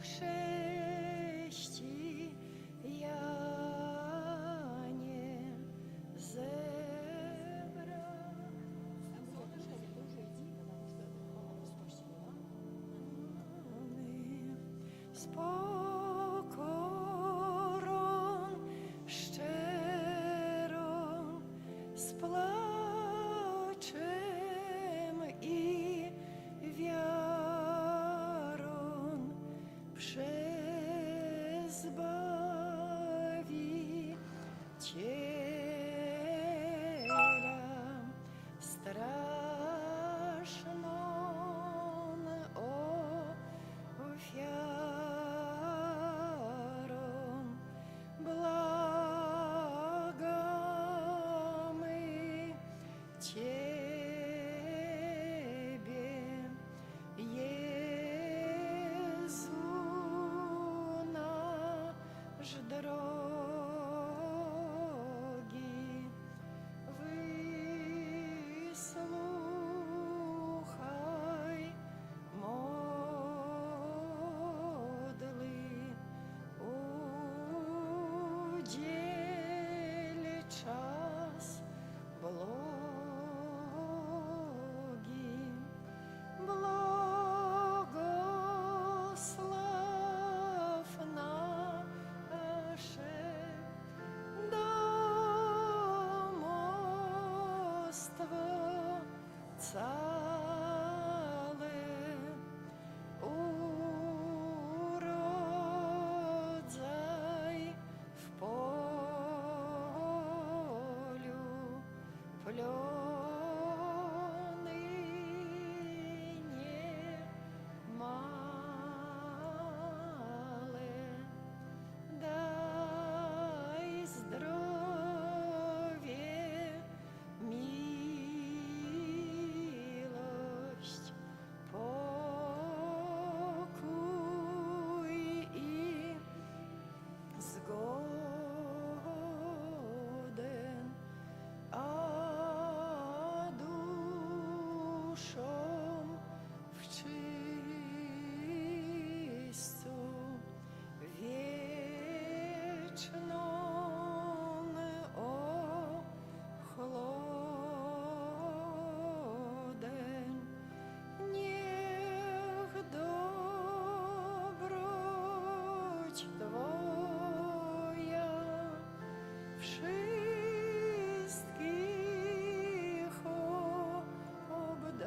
chrześcijanie zebrani z pokorą szczerą, z płaczem i wiarą przez Bawiciela straszną ofiarą błagamy Ciebie, Jezu nasz drogi, wysłuchaj modli, udziel czas blogi, błogosław nasze domostwo całe, urodzaj w polu plony niemale. Daj zdrowie, miłość, pokój i zgodę, a duszom w czystą wieczną ochlodę. Niech dobroć Twoja wszystkich obdarza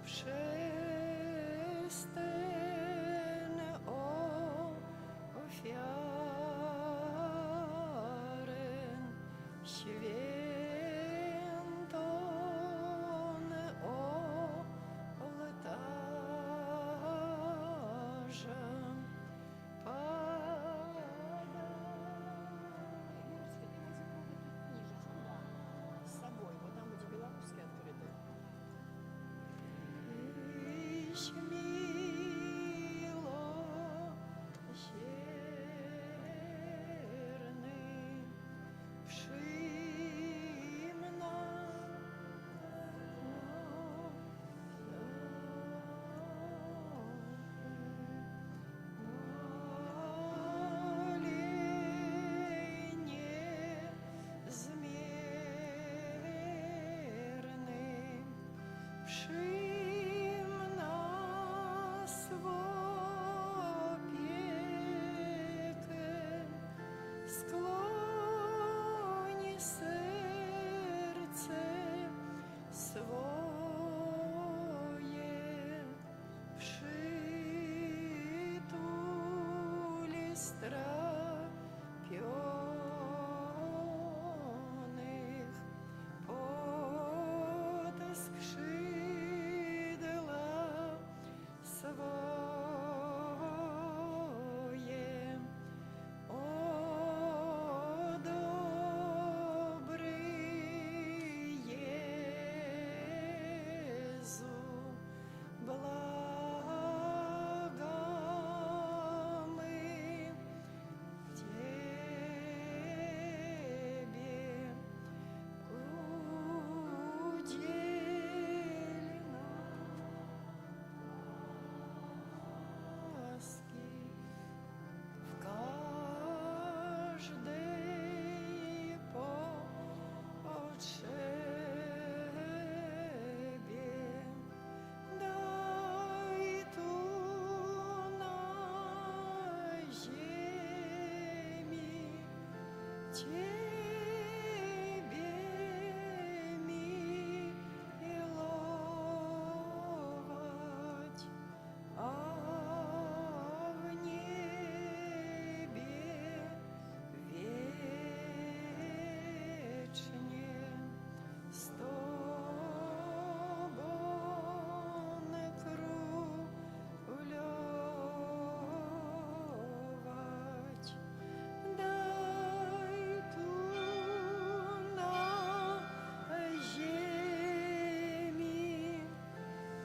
przez ten ofiarę świętą ołtarza. С собой, вот там эти белорусские открыты. Tyś miłosierny, przyjm molenie zmierny, przyjm nas w opiekę, skłoń serce swoje, przytul strapionych pod skrzydła swoje. O dobry Jezu, błagamy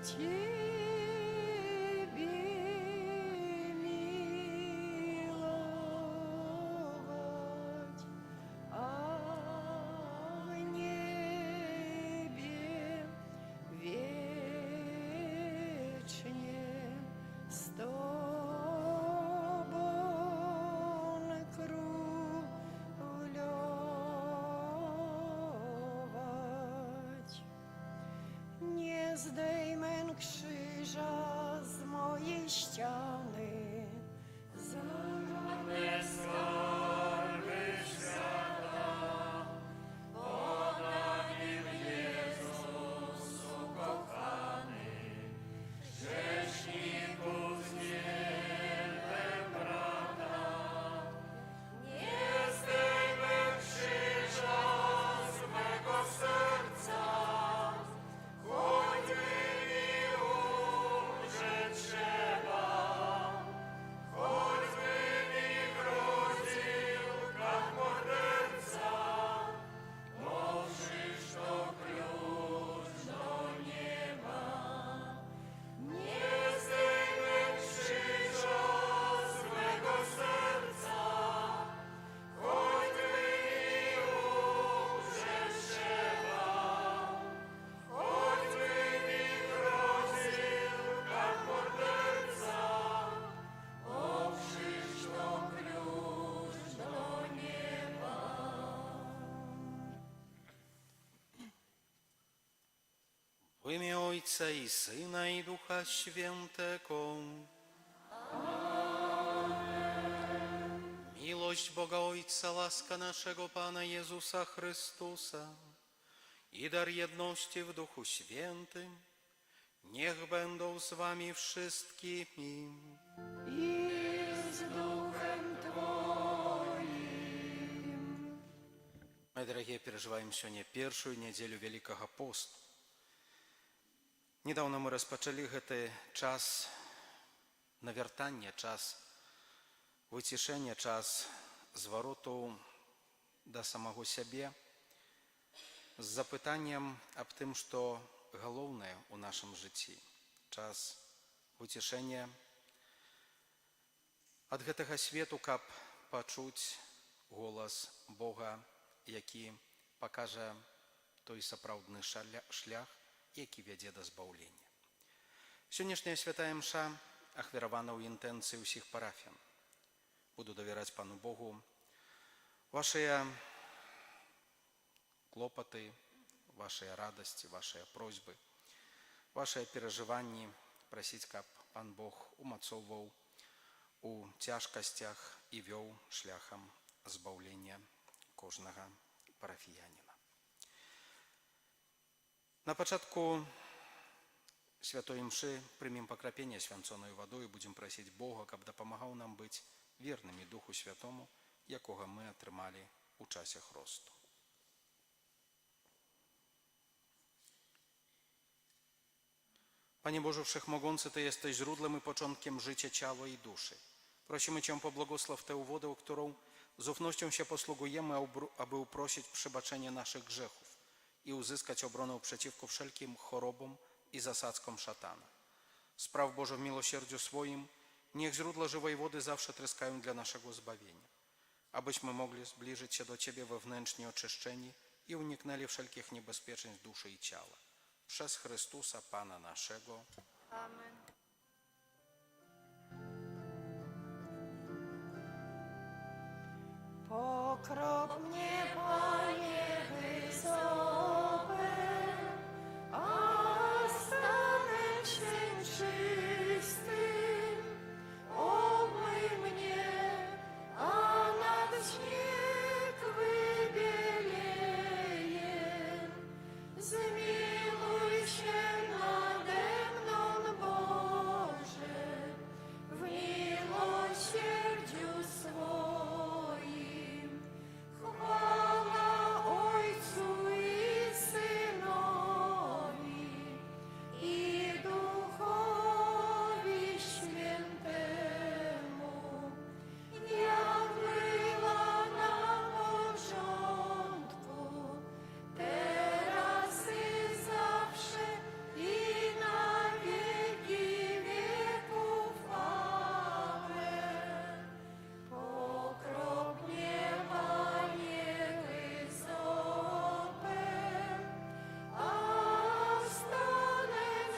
Тебе миловать, а в небе вечне с Тобой крólоwać. Nie zdejmę krzyża z mojej ściany, żadne skarby świata, bo na nim Jezus ukochany, grzeszników z niebem brata. Nie zdejmę krzyża z mego serca, choćby mi umrzeć trzeba, choćby mi groził jak morderca, bo krzyż to klucz do nieba. Nie zdejmę krzyża z mego serca, choćby mi umrzeć trzeba, choćby mi groził jak morderca, bo krzyż to klucz do nieba. W imię Ojca i Syna i Ducha Świętego. Miłość Boga Ojca, łaska naszego Pana Jezusa Chrystusa i dar jedności w Duchu Świętym niech będą z wami wszystkimi. I z duchem Twoim. Мои дорогие, переживаем сегодня первую неделю Великого Посту. Недавно мы распочали гэты час навяртання, час выцішэння, час звароту да самого сябе з запытаннем аб тым, што галоўнае ў нашым жыцці. Час выцішэння ад гэтага свету, каб пачуць голас Бога, які пакажа той сапраўдны шлях, які вядзе да збаўлення. Сённяшняя святая мша ахвяравана ў інтэнцыі ўсіх парафіян. Буду давяраць Пану Богу вашыя клопаты, вашыя радасці, вашыя просьбы, вашыя перажыванні, прасіць, каб Пан Бог умацоўваў у цяжкасцях і вёў шляхам збаўлення кожнага парафіяніна. На пачатку святой мшы прымем пакрапенне свянцонаю вадой і будзем прасіць Бога, каб дапамагаў нам быць вернымі Духу Святому, якога мы атрымалі ў часе хросту. Panie Boże Wszechmogący, Ty jesteś źródłem i początkiem życia ciała i duszy. Prosimy Cię, pobłogosław tę wodę, którą z ufnością się posługujemy, aby uprosić przebaczenie naszych grzechów i uzyskać obronę przeciwko wszelkim chorobom i zasadzkom szatana. Spraw Boże w miłosierdziu swoim, niech źródła żywej wody zawsze tryskają dla naszego zbawienia, abyśmy mogli zbliżyć się do Ciebie wewnętrznie oczyszczeni i uniknęli wszelkich niebezpieczeństw duszy i ciała. Przez Chrystusa Pana naszego. Amen. Pokrop mnie, Panie, wyzobę, a stanę się czystym. Obmyj mnie, a nad śnieg wybieleje. Zmiłuj się nade mną, Boże, w miłosierdziu swoim. Chwała Ojcu i Synowi i Duchowi Świętemu, jak była na początku, teraz i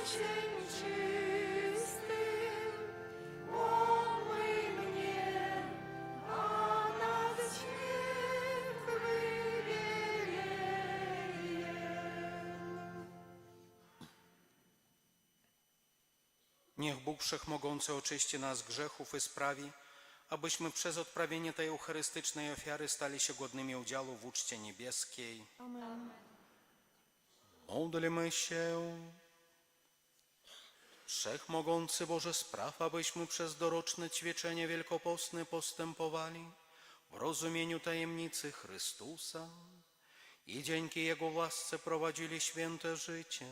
Cień czystym, omyj mnie, a nad śnieg wybieleje. Niech Bóg Wszechmogący oczyści nas z grzechów i sprawi, abyśmy przez odprawienie tej eucharystycznej ofiary stali się godnymi udziału w uczcie niebieskiej. Amen. Módlmy się. Wszechmogący Boże, spraw, abyśmy przez doroczne ćwiczenie wielkopostne postępowali w rozumieniu tajemnicy Chrystusa i dzięki Jego łasce prowadzili święte życie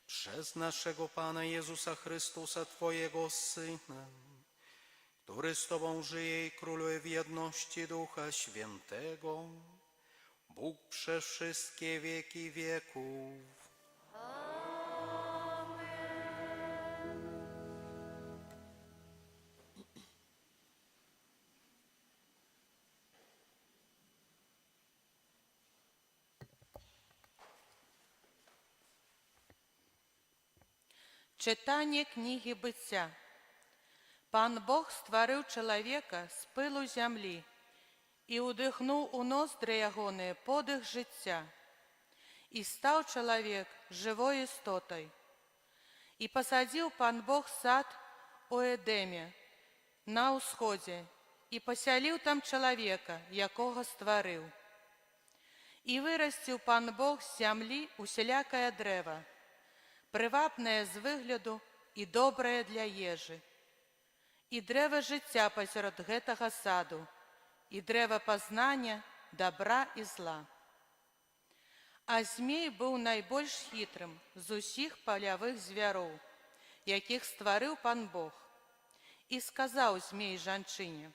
przez naszego Pana Jezusa Chrystusa, Twojego Syna, który z Tobą żyje i króluje w jedności Ducha Świętego, Bóg przez wszystkie wieki wieków. Читання книги Буття. Пан Бог створив чоловіка з пилу землі і удихнув у ноздри ягони подих життя. І став чоловік живою істотою. І посадив пан Бог сад у Едемі на усході, і поселив там чоловіка, якого створив. І виростив пан Бог з землі усілякое древо, привабне з вигляду і добре для їжі. І древо життя посеред гэтага саду, і древо познання добра і зла. А змей быў найбольш хітрым з усіх палявых звяроў, якіх стварыў пан Бог. І сказаў змей жанчыне: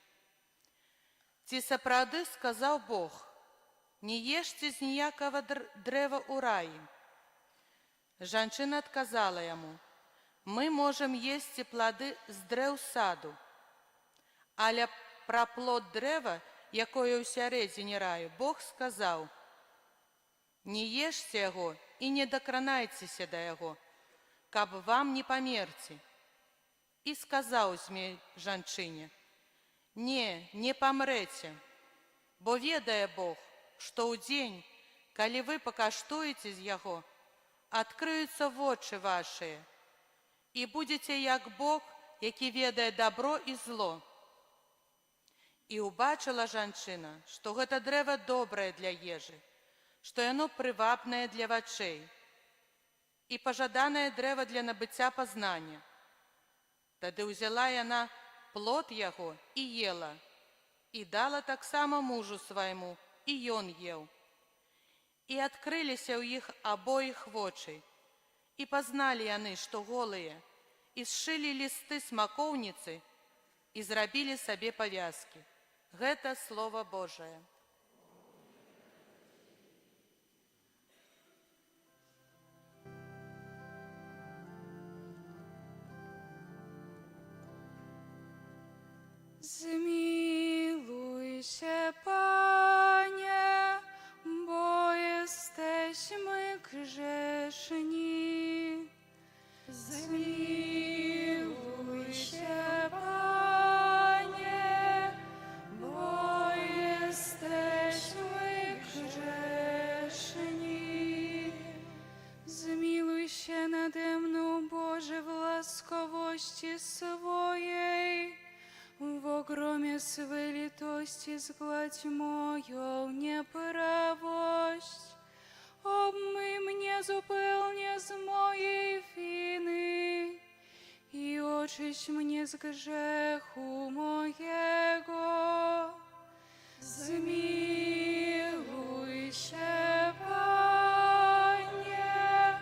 «Ці сапраўды сказаў Бог, не ешце з ніякага дрэва ў раі?» Жанчына адказала яму: «Мы можам есці плады з дрэў саду, але пра плод дрэва, якое ў сярэдзіне раю, Бог сказаў: не ешце яго і не дакранайцеся да яго, каб вам не памерці». І сказаў змей жанчыне: не памрэце, бо ведае Бог, што ў дзень, калі вы пакаштуеце з яго, адкрыюцца вочы вашыя, і будзеце як Бог, які ведае дабро і зло. І ўбачыла жанчына, што гэта дрэва добрае для ежы, што яно прывабнае для вачэй і пажаданае дрэва для набыцця пазнання. Тады ўзяла яна плод яго і ела, і дала таксама мужу свайму, і ён еў. І адкрыліся ў іх абоіх вочы, і пазналі яны, што голыя, і сшылі лісты смакоўніцы і зрабілі сабе павязкі. Гэта Слова Божае. Zmiłuj Panie, bo jesteśmy grzeszni. Zmiłuj Panie, bo jesteśmy grzeszni. Zmiłuj się nade mną, Boże, w łaskawości swojej. В огроме своей литости сгладь мою неправость, обмий mnie zupełnie z mojej winy i oczyść mnie z grzechu mojego. Zmiłuj się, Panie,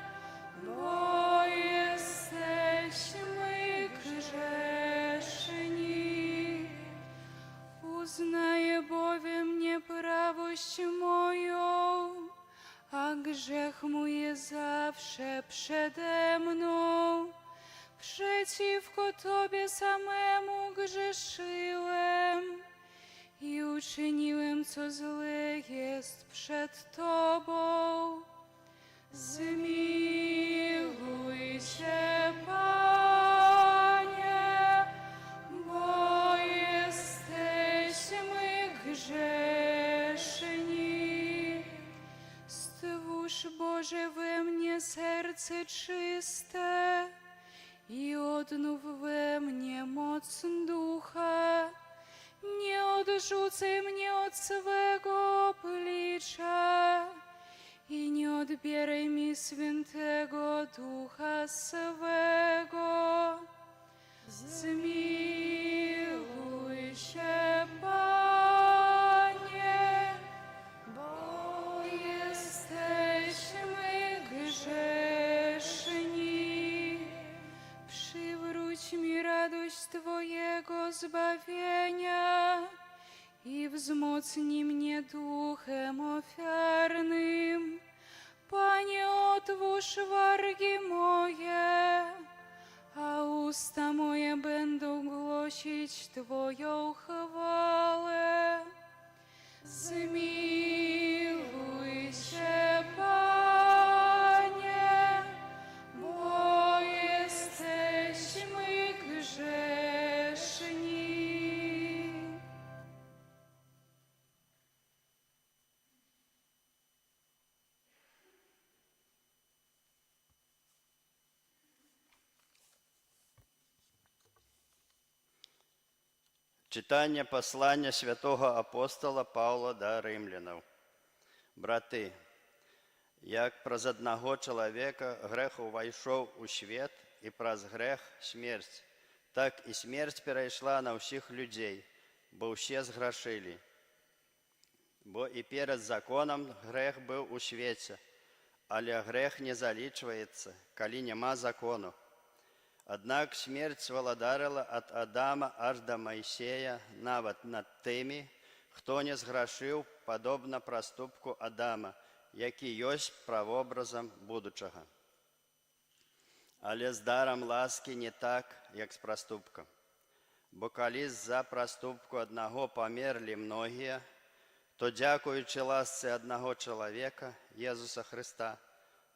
bo jesteśmy grzeszni. Uznaję bowiem nieprawość moją, a grzech mój jest zawsze przede mną. Przeciwko Tobie samemu grzeszyłem i uczyniłem, co złe jest przed Tobą. Zmiłuj się, serce czyste i odnów we mnie moc ducha. Nie odrzucaj mnie od swego oblicza i nie odbieraj mi świętego ducha swego. Zmiłuj się, Panie, bo jesteśmy grzeszni. Przywróć mi radość Twojego zbawienia i wzmocnij mnie duchem ofiarnym. Panie, otwórz wargi moje, a usta moje będą głosić Twoją chwałę. Zmiłuj się, Panie, bo jesteśmy grzeszni. Читання послання святого апостола Павла до римлянам. Брати, як праз одного чоловіка грех увійшов у світ, і праз грех смерть, так і смерть перейшла на всіх людей, бо всі згрішили. Бо і перед законом грех був у світі, але грех не залічується, коли нема закону. Однак смерть владарила от Адама аж до Моисея, нават над тими, хто не зграшив, подобно проступку Адама, який есть правобразом будучого. Але з даром ласки не так, як з проступком. Бо коли за проступку одного померли многие, то, дякуючи ласці одного чоловіка, Єсуса Христа,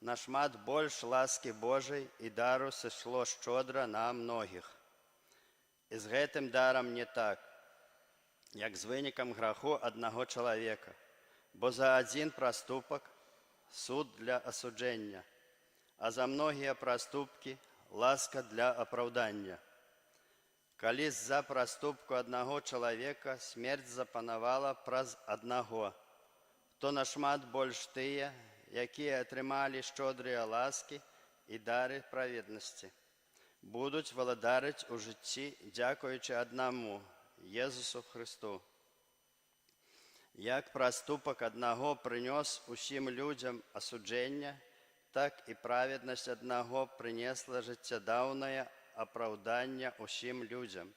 на шмат больш ласки Божий і дару сышло щодро на многих. І з гэтым даром не так, як з виником граху одного чоловіка, бо за один проступок суд для осудження, а за многие проступки ласка для оправдання. Коли за проступку одного чоловіка смерть запанувала праз одного, то на шмат больш тыя, які атрымалі шчодрыя ласкі і дары праведнасці, будуць валадарыць у жыцці, дзякуючы аднаму, Єсусу Христу. Як проступок одного прынёс усім людзям асуджэнне, так і праведнасць одного прынесла жыццядаўнае апраўданне усім людзям.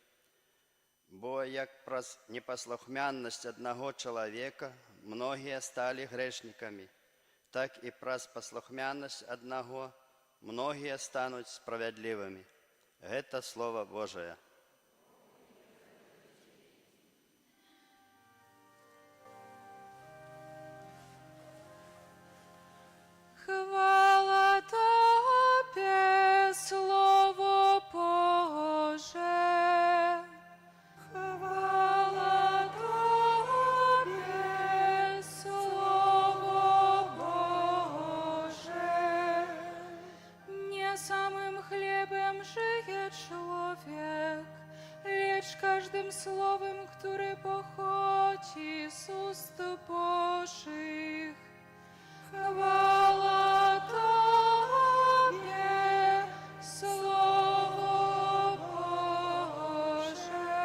Бо як праз непаслухмяннасць одного чалавека многія сталі грэшнікамі, так і праз паслухмянасць аднаго многія стануць справядлівымі. Гэта Слово Божае. Хвала Тобі, Слово Боже. Хвала Тобі, Слово Боже. Не самым хлебом жije człowiek, lecz każdym słowem, które pochodzi z ust Bożych. Chwała Tobie, Słowo Boże.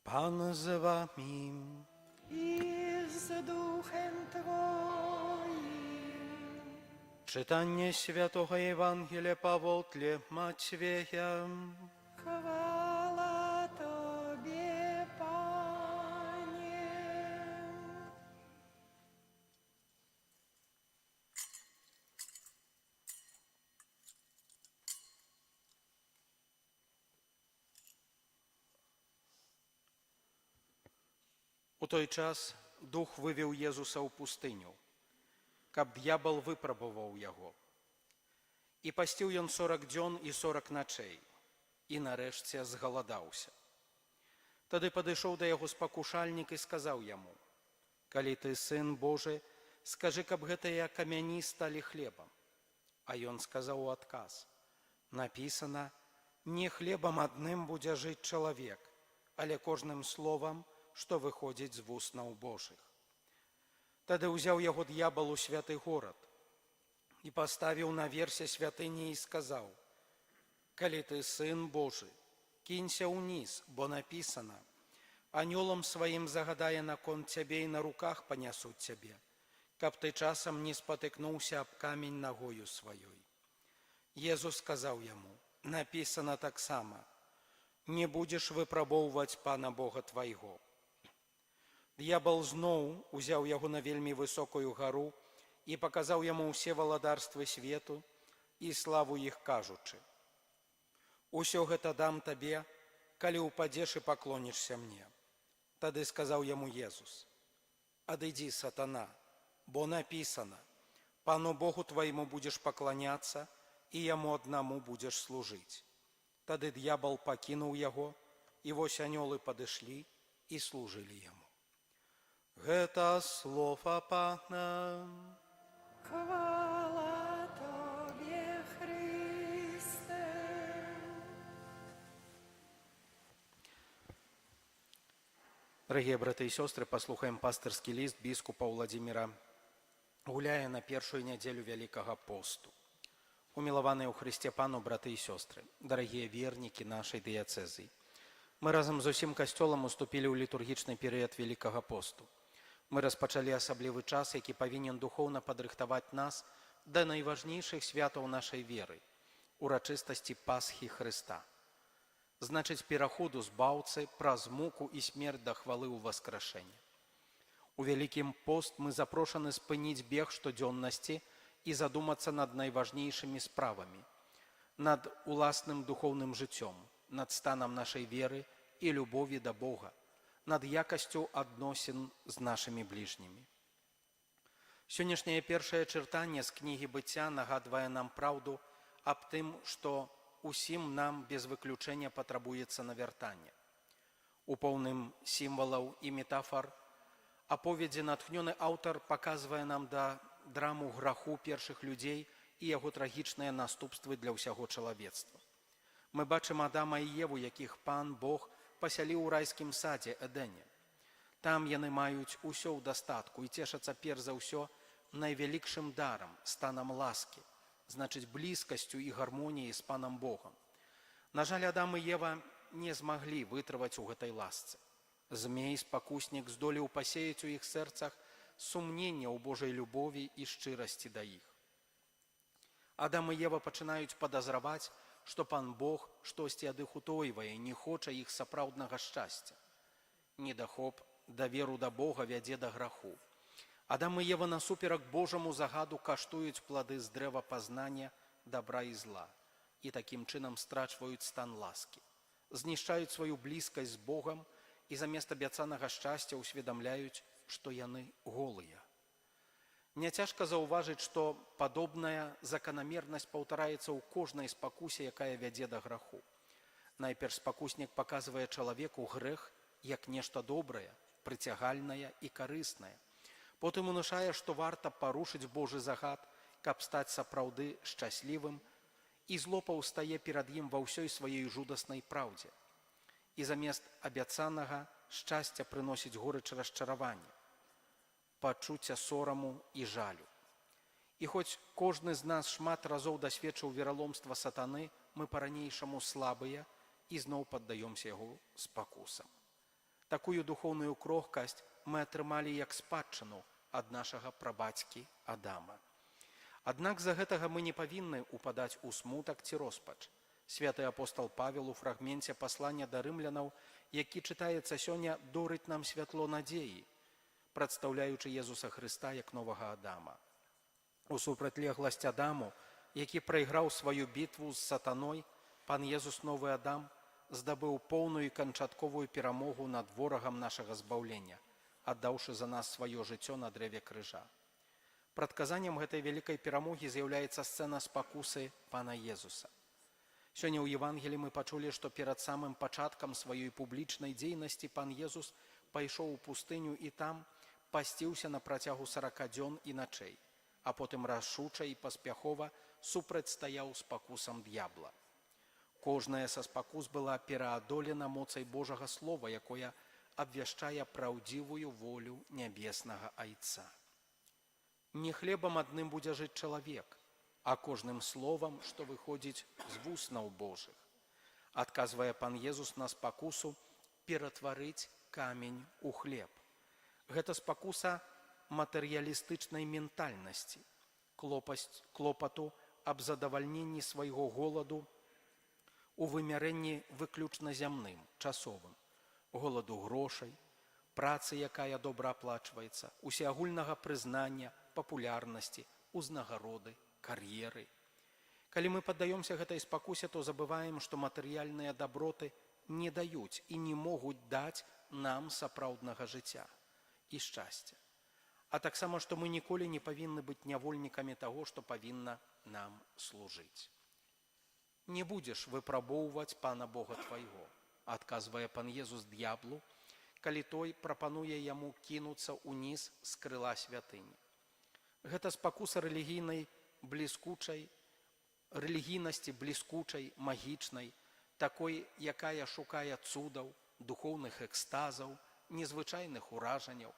Pan z wami. I z duchem Twoim. Czytanie Świętego Ewangelia powodle Macieja. Chwała Tobie, Panie. У той час Дух вивів Єсуса у пустиню, каб д'ябал випробував його. І пасціў ён 40 дзён і 40 начей, і нарэшце згаладаўся. Тады падышоў да яго спакушальнік і сказаў яму: «Калі ты сын Божы, скажы, каб гэтыя камяні сталі хлебам». А ён сказаў у адказ: «Напісана, не хлебам адным будзе жыць чалавек, але кожным словам, што выходзіць з вуснаў Божых». Тады ўзяў яго д'ябал у святы горад і паставіў наверсе святыні і сказаў: «Калі ты сын Божы, кінься ўніз, бо напісана: анёлам сваім загадае наконт цябе і на руках панясуць цябе, каб ты часам не спатыкнуўся аб камень нагою сваёй». Езус сказаў яму: «Напісана таксама: не будзеш выпрабоўваць Пана Бога твайго». Д'ябал зноў узяў яго на вельмі высокую гару і паказаў яму ўсе валадарствы свету і славу іх, кажучы: «Усё гэта дам табе, калі ўпадзеш і паклонішся мне». Тады сказаў яму Езус: «Адыдзі, сатана, бо напісана: Пану Богу твайму будзеш пакланяцца і яму аднаму будзеш служыць». Тады д'ябал пакінуў яго, і вось анёлы падышлі і служылі яму. Гэта слова Пана. Chwała Tobie, Chryste. Дорогие браты и сестры, послухаем пастырский лист біскупа Владимира Гуляя на першую неделю Великого посту. Умилованные у Христе Пану, браты и сестры, дорогие верники нашей диацезии, мы разом з усім касцёлам уступили ў літургічны перыяд Великого посту. Мы распачалі асаблівы час, які павінен духоўна падрыхтаваць нас да найважнейшых святаў нашай веры, урачыстасці Пасхі Хрыста. Значыць, пераходу з баўцы праз муку і смерць да хвалы ў васкрашэння. У Вялікім пост мы запрошаны спыніць бег штодзённасці і задумацца над найважнейшымі справамі, над уласным духоўным жыццём, над станам нашай веры і любові да Бога, над якасцю адносін з нашымі бліжнімі. Сённяшняе першае чытанне з кнігі быцця нагадвае нам праўду аб тым, што усім нам без выключэння патрабуецца навяртанне. У поўным сімвалаў і метафар аповедзі натхнёны аўтар паказвае нам драму граху першых людзей і яго трагічныя наступствы для ўсяго чалавецтва. Мы бачым Адама і Еву, якіх Пан Бог пасяліў у райскім садзе Эдэне. Там яны маюць усё ў дастатку і цешацца перш за ўсё найвялікшым дарам, станам ласкі, значыць блізкасцю і гармоніяй з Панам Богам. На жаль, Адам і Ева не змаглі вытрываць у гэтай ласцы. Змей, спакуснік, здолеў пасеяць у іх сэрцах сумненне ў Божай любові і шчырасці да іх. Адам і Ева пачынаюць падазраваць, што Пан Бог штосьці ад іх утойвае, не хоча іх сапраўднага шчасця. Недахоп даверу да Бога вядзе да граху. Адам і Ева насуперак Божаму загаду каштуюць плады з дрэва пазнання добра і зла і такім чынам страчваюць стан ласкі, знішчаюць сваю блізкасць з Богам і замест абяцанага шчасця усведамляюць, што яны голыя. Няцяжка заўважыць, што падобная заканамернасць паўтараецца ў кожнай спакусе, якая вядзе да граху. Найперш спакуснік паказвае чалавеку грэх як нешта добрае, прыцягальнае і карыснае. Потым унушае, што варта парушыць Божы загад, каб стаць сапраўды шчаслівым, і зло паўстае перад ім ва ўсёй сваёй жудаснай праўдзе. І замест абяцанага шчасця прыносіць горыч расчаравання, пачуцця сораму і жалю. І хоць кожны з нас шмат разоў дасведчыў вераломства сатаны, мы па-ранейшаму слабыя і зноў паддаёмся яго спакусам. Такую духоўную крохкасць мы атрымалі як спадчыну ад нашага прабацькі Адама. Аднак з-за гэтага мы не павінны упадаць у смутак ці роспач. Святы апостал Павел у фрагменце паслання да рымлянаў, які чытаецца сёння, дорыць нам святло надзеі, прадстаўляючы Езуса Хрыста як новага Адама. У супрацьлегласць Адаму, які прайграў сваю бітву з сатаной, Пан Езус, новы Адам, здабыў поўную і канчатковую перамогу над ворагам нашага збаўлення, аддаўшы за нас сваё жыццё на дрэве крыжа. Прадказаннем гэтай вялікай перамогі з'яўляецца сцэна спакусы Пана Езуса. Сёння ў Евангеліі мы пачулі, што перад самым пачаткам сваёй публічнай дзейнасці пан Езус пайшоў у пустыню і там пасціўся на працягу 40 дзён і начэй, а потым рашуча і паспяхова супрацьстаяў спакусам д'ябла. Кожная са спакус была пераадолена моцай Божага Слова, якое абвяшчае праўдзівую волю нябеснага Айца. Не хлебам адным будзе жыць чалавек, а кожным словам, што выходзіць з вуснаў Божых. Адказвае пан Езус на спакусу ператварыць камень у хлеб. Гэта спакуса матэрыялістычнай ментальнасці, клопату аб задавальненні свайго голаду у вымярэнні выключна зямным, часовым, голаду грошай, працы, якая добра аплачваецца, усеагульнага прызнання, папулярнасці, узнагароды, кар'еры. Калі мы паддаёмся гэтай спакусе, то забываем, што матэрыяльныя даброты не даюць і не могуць даць нам сапраўднага жыцця і шчасця. А таксама, што мы ніколі не павінны быць нявольнікамі таго, што павінна нам служыць. Не будзеш выпрабоўваць пана Бога твайго, адказвае пан Езус д'яблу, калі той прапануе яму кінуцца ўніз з крыла святыні. Гэта спакуса рэлігійнасці бліскучай, магічнай, такой, якая шукае цудаў, духоўных экстазаў, незвычайных уражанняў,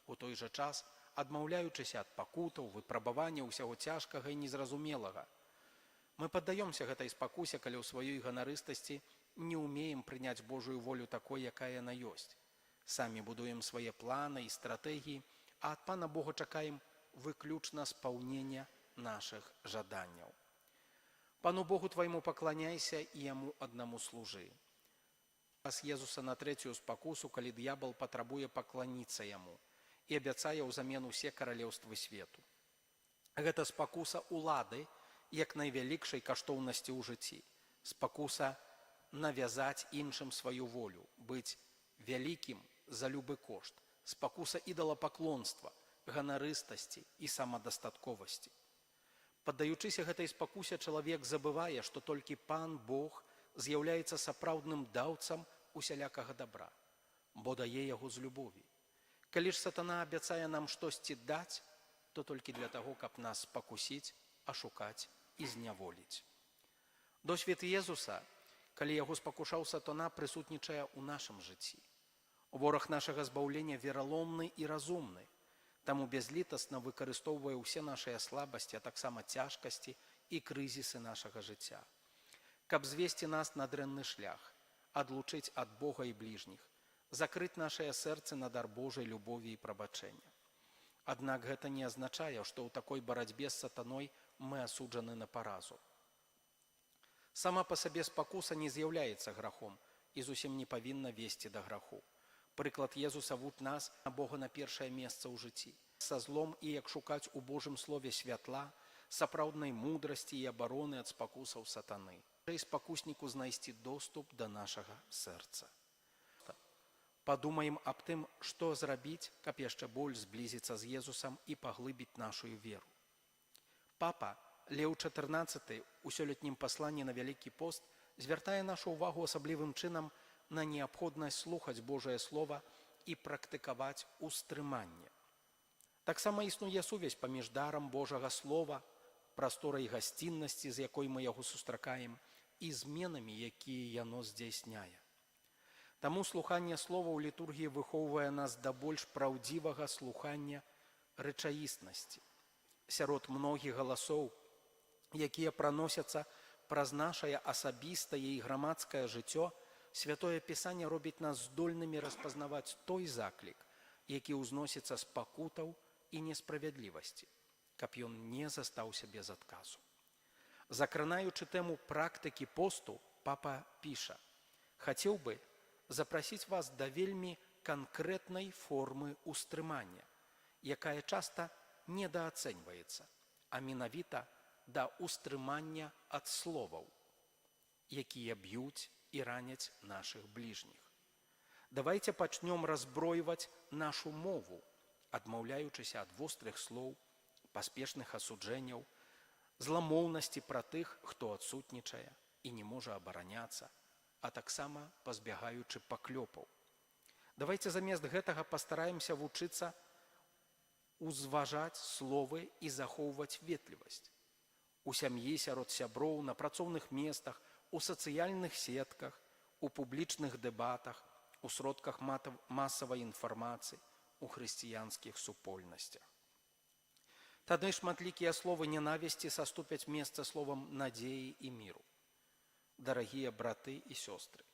у той жа час адмаўляючыся ад пакутаў, выпрабавання ўсяго цяжкага і незразумелага. Мы паддаёмся гэтай спакусе, калі ў сваёй ганарыстасці не ўмеем прыняць Божую волю такой, якая яна ёсць. Самі будуем свае планы і стратэгіі, а ад пана Бога чакаем выключна спаўнення нашых жаданняў. Пану Богу твайму пакланяйся і яму аднаму служы. Час Езуса на трэцюю спакусу, калі д'ябал патрабуе пакланіцца яму і абяцае ўзамен усе каралеўствы свету. Гэта спакуса улады, як найвялікшай каштоўнасці ў жыцці. Спакуса навязаць іншым сваю волю, быць вялікім за любы кошт. Спакуса ідалапаклонства, ганарыстасці і самадастатковасці. Паддаючыся гэтай спакусе, чалавек забывае, што толькі пан Бог з'яўляецца сапраўдным даўцам усялякага дабра, бо дае яго з любові. Калі ж сатана абяцае нам штосьці даць, то толькі для таго, каб нас спакусіць, ашукаць і зняволіць. Досвед Езуса, калі яго спакушаў сатана, прысутнічае ў нашым жыцці. Вораг нашага збаўлення вераломны і разумны, таму бязлітасна выкарыстоўвае ўсе нашыя слабасці, а таксама цяжкасці і крызісы нашага жыцця, каб звесці нас на дрэнны шлях, адлучыць ад Бога і бліжніх, закрыць нашае сэрцы на дар Божай любові і прабачэння. Аднак гэта не азначае, што ў такой барацьбе з сатаной мы асуджаны на паразу. Сама па сабе спакуса не з'яўляецца грахом і зусім не павінна весці да граху. Прыклад Езуса вуч нас на Бога на першае месца ў жыцці. Са злом і як шукаць у Божым слове святла, сапраўднай мудрасці і абароны ад спакусаў сатаны. Спакусніку знайсці доступ да нашага сэрца. Падумаем аб тым, што зрабіць, каб яшчэ больш зблізіцца з Езусам і паглыбіць нашую веру. Папа Леў XIV у сёлетнім пасланні на Вялікі пост звяртае нашу ўвагу асаблівым чынам на неабходнасць слухаць Божае Слова і практыкаваць устрыманне. Таксама існуе сувязь паміж дарам Божага Слова, прасторай гасціннасці, з якой мы яго сустракаем, і зменамі, якія яно здзяйсняе. Таму слуханне слова ў літургіі выхоўвае нас да больш праўдзівага слухання рэчаіснасці. Сярод многіх галасоў, якія праносяцца праз нашае асабістае і грамадскае жыццё, Святое Пісанне робіць нас здольнымі распазнаваць той заклік, які ўзносіцца з пакутаў і несправядлівасці, каб ён не застаўся без адказу. Закранаючы тэму практыкі посту, папа піша: «Хацеў бы запрасіць вас да вельмі канкрэтнай формы устрымання, якая часта недаацэньваецца, а менавіта да устрымання ад словаў, якія б'юць і раняць нашых бліжніх. Давайце пачнём разбройваць нашу мову, адмаўляючыся ад вострых слоў, паспешных асуджэнняў, зламоўнасці пра тых, хто адсутнічае, і не можа абараняцца, а таксама пазбягаючы паклёпаў. Давайце замест гэтага пастараемся вучыцца узважаць словы і захоўваць ветлівасць. У сям'і, сярод сяброў, на працоўных месцах, у сацыяльных сетках, у публічных дэбатах, у сродках масавай інфармацыі, у хрысціянскіх супольнасцях. Тады шматлікія словы ненавісці саступяць месца словам надзеі і міру. Дарагія браты і сёстры,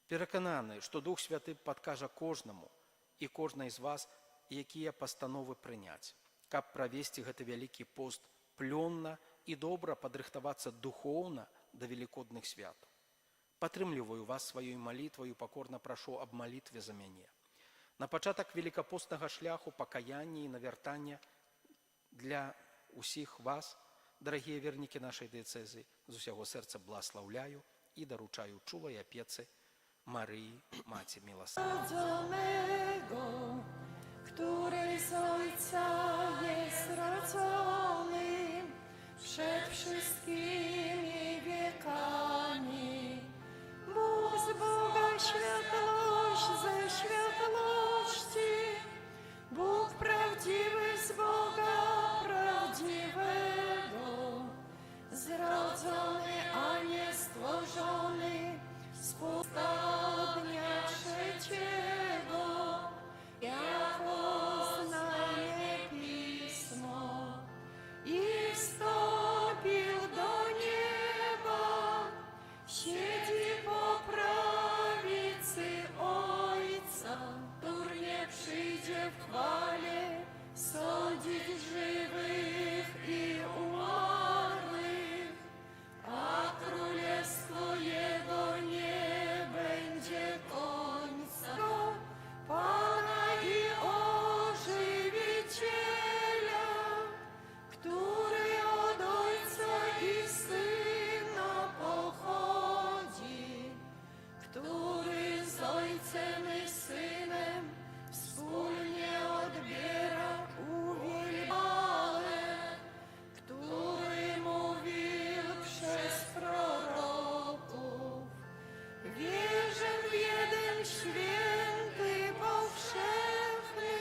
перакананы, што Дух Святы падкажа кожнаму і кожнай з вас, якія пастановы прыняць, каб правесці гэты вялікі пост плённа і добра падрыхтавацца духоўна да велікодных святаў. Падтрымліваю вас сваёй малітваю, пакорна прашу аб малітве за мяне. На пачатак велікапостнага шляху пакаяння і навяртання для ўсіх вас, дарагія вернікі нашай дыяцэзы, з усяго сэрца бласлаўляю і даручаю чулай апецы Марыі, Маці Міласердзя. Rodzonego, który z Ojca jest rodzony przed wszystkimi wiekami. Bóg z Boga, światłość ze światłości, Bóg prawdziwy z Boga prawdziwego, zrodzony, a nie stworzony, z pusta dnia trzeciego, jako znane pismo, i wstąpił do nieba, siedzi po prawicy Ojca, który nie przyjdzie w chwale sądzić żywych i umarłych, a królestwo Jego nie będzie końca. Pana i Ożywiciela, który od Ojca i Syna pochodzi, który z Ojcem i Synem wspólnie odbiera uwielbienie, który mówił przez proroków. Wierzę w jeden święty, powszechny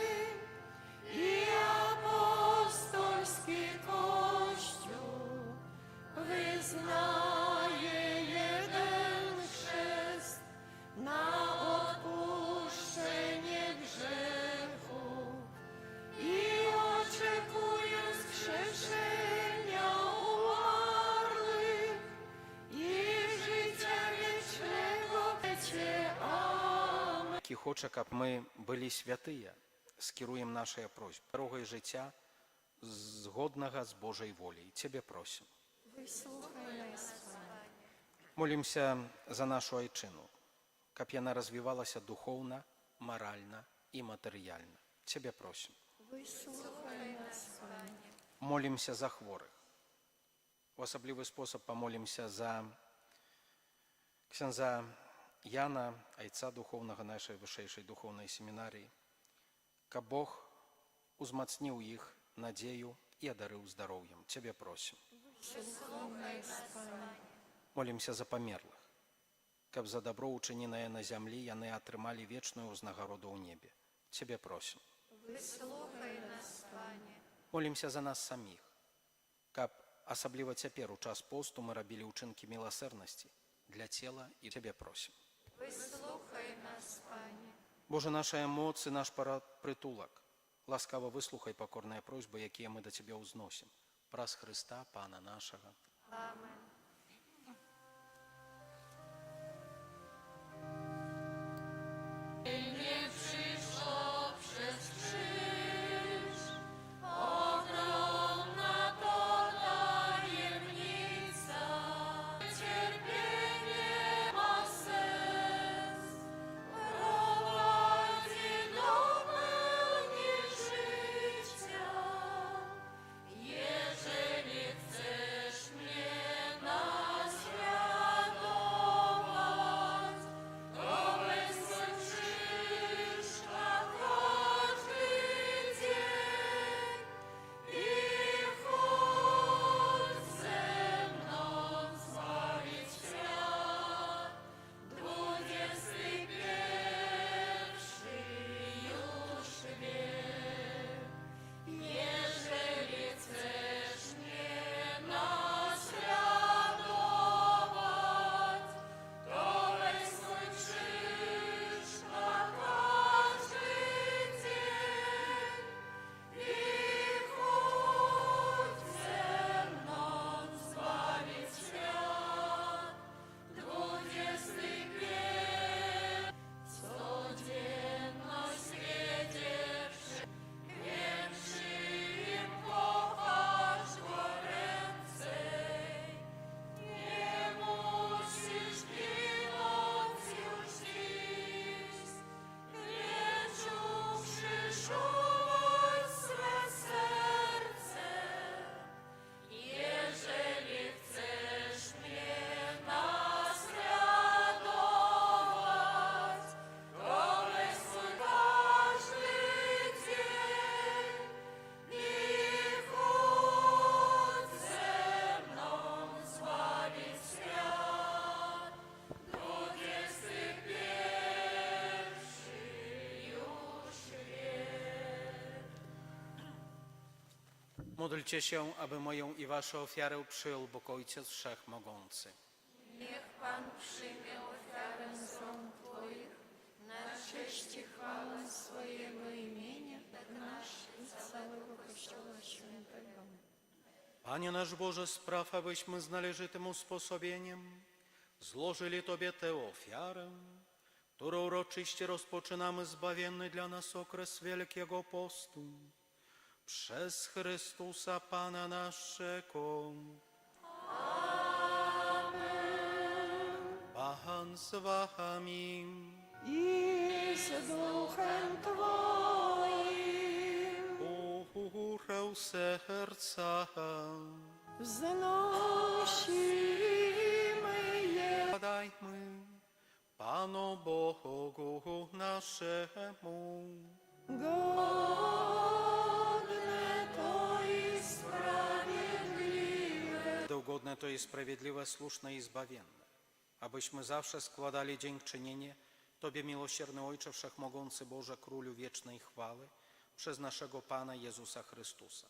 i apostolski Kościół. Wyznaję jeden chrzest na odpuszczenie grzechów i oczekuję wskrzeszenia umarłych i życia wiecznego. Amen. Які хоча, каб ми былі святыя, скіруем нашыя просьбы. Дарогай жыцця, згоднага з Божай воляй. Цябе просім. Wysłuchaj nas, Panie. Молімся за нашу айчыну, каб яна развівалася духоўна, маральна і матэрыяльна. Цябе просім. Wysłuchaj nas, Panie. Молімся за хворых. У асаблівы спосаб памолімся за ксяндза Яна, айца духоўнага нашай вышэйшай духоўнай семінарыі, каб Бог узмацніў іх надзею і адарыў здароўем. Цябе просім. Wysłuchaj nas, Panie. Молімся за памерлых, каб за дабро учыненае на зямлі яны атрымалі вечную ўзнагароду ў небе. Цябе просім. Wysłuchaj nas, Panie. Молімся за нас саміх, каб асабліва цяпер у час посту мы рабілі ўчынкі міласэрнасці для цела і цябе просім. Wysłuchaj nas, Panie. Божа, нашая моц і наш прытулак, ласкава выслухай пакорныя просьбы, якія мы да цябе ўзносім. Праз Хрыста, Пана нашага. Amen. Jeżeli chcesz mnie Módlcie się, aby moją i waszą ofiarę przyjął Bóg Ojciec Wszechmogący. Niech Pan przyjmie ofiarę z rąk Twoich na cześć i chwałę swojego imienia, tak nasz i całego Kościoła Świętego. Panie nasz Boże, spraw, abyśmy z należytym usposobieniem złożyli Tobie tę ofiarę, którą uroczyście rozpoczynamy zbawienny dla nas okres Wielkiego Postu. Przez Chrystusa Pana naszego. Pan z wami. I z duchem Twoim Górę serca. wznosimy je. Podajmy Panu Bogu naszemu. Godne to i sprawiedliwe. Ugodne to jest sprawiedliwe, słuszne i zbawienne, abyśmy zawsze składali dziękczynienie Tobie, miłosierny Ojcze, Wszechmogący Boże, Królu wiecznej chwały, przez naszego Pana Jezusa Chrystusa.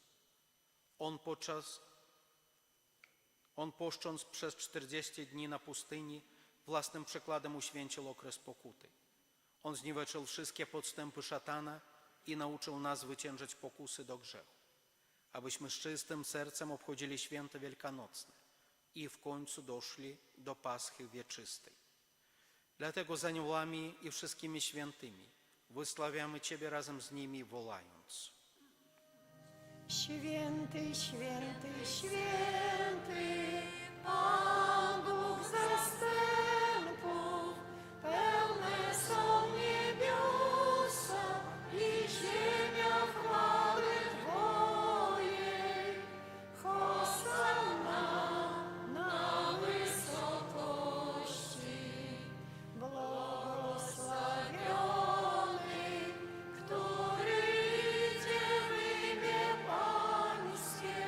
On poszcząc przez 40 dni na pustyni, własnym przykładem uświęcił okres pokuty. On zniweczył wszystkie podstępy szatana i nauczył nas zwyciężyć pokusy do grzechu, abyśmy z czystym sercem obchodzili święto wielkanocne i w końcu doszli do Paschy wieczystej. Dlatego z aniołami i wszystkimi świętymi wysławiamy Ciebie razem z nimi, wołając: Święty, święty, święty, Pan Bóg zastępów, pełne są niebiosa i ziemia chwały Twojej. Hosanna na wysokości, błogosławiony, który idzie w imię Pańskie.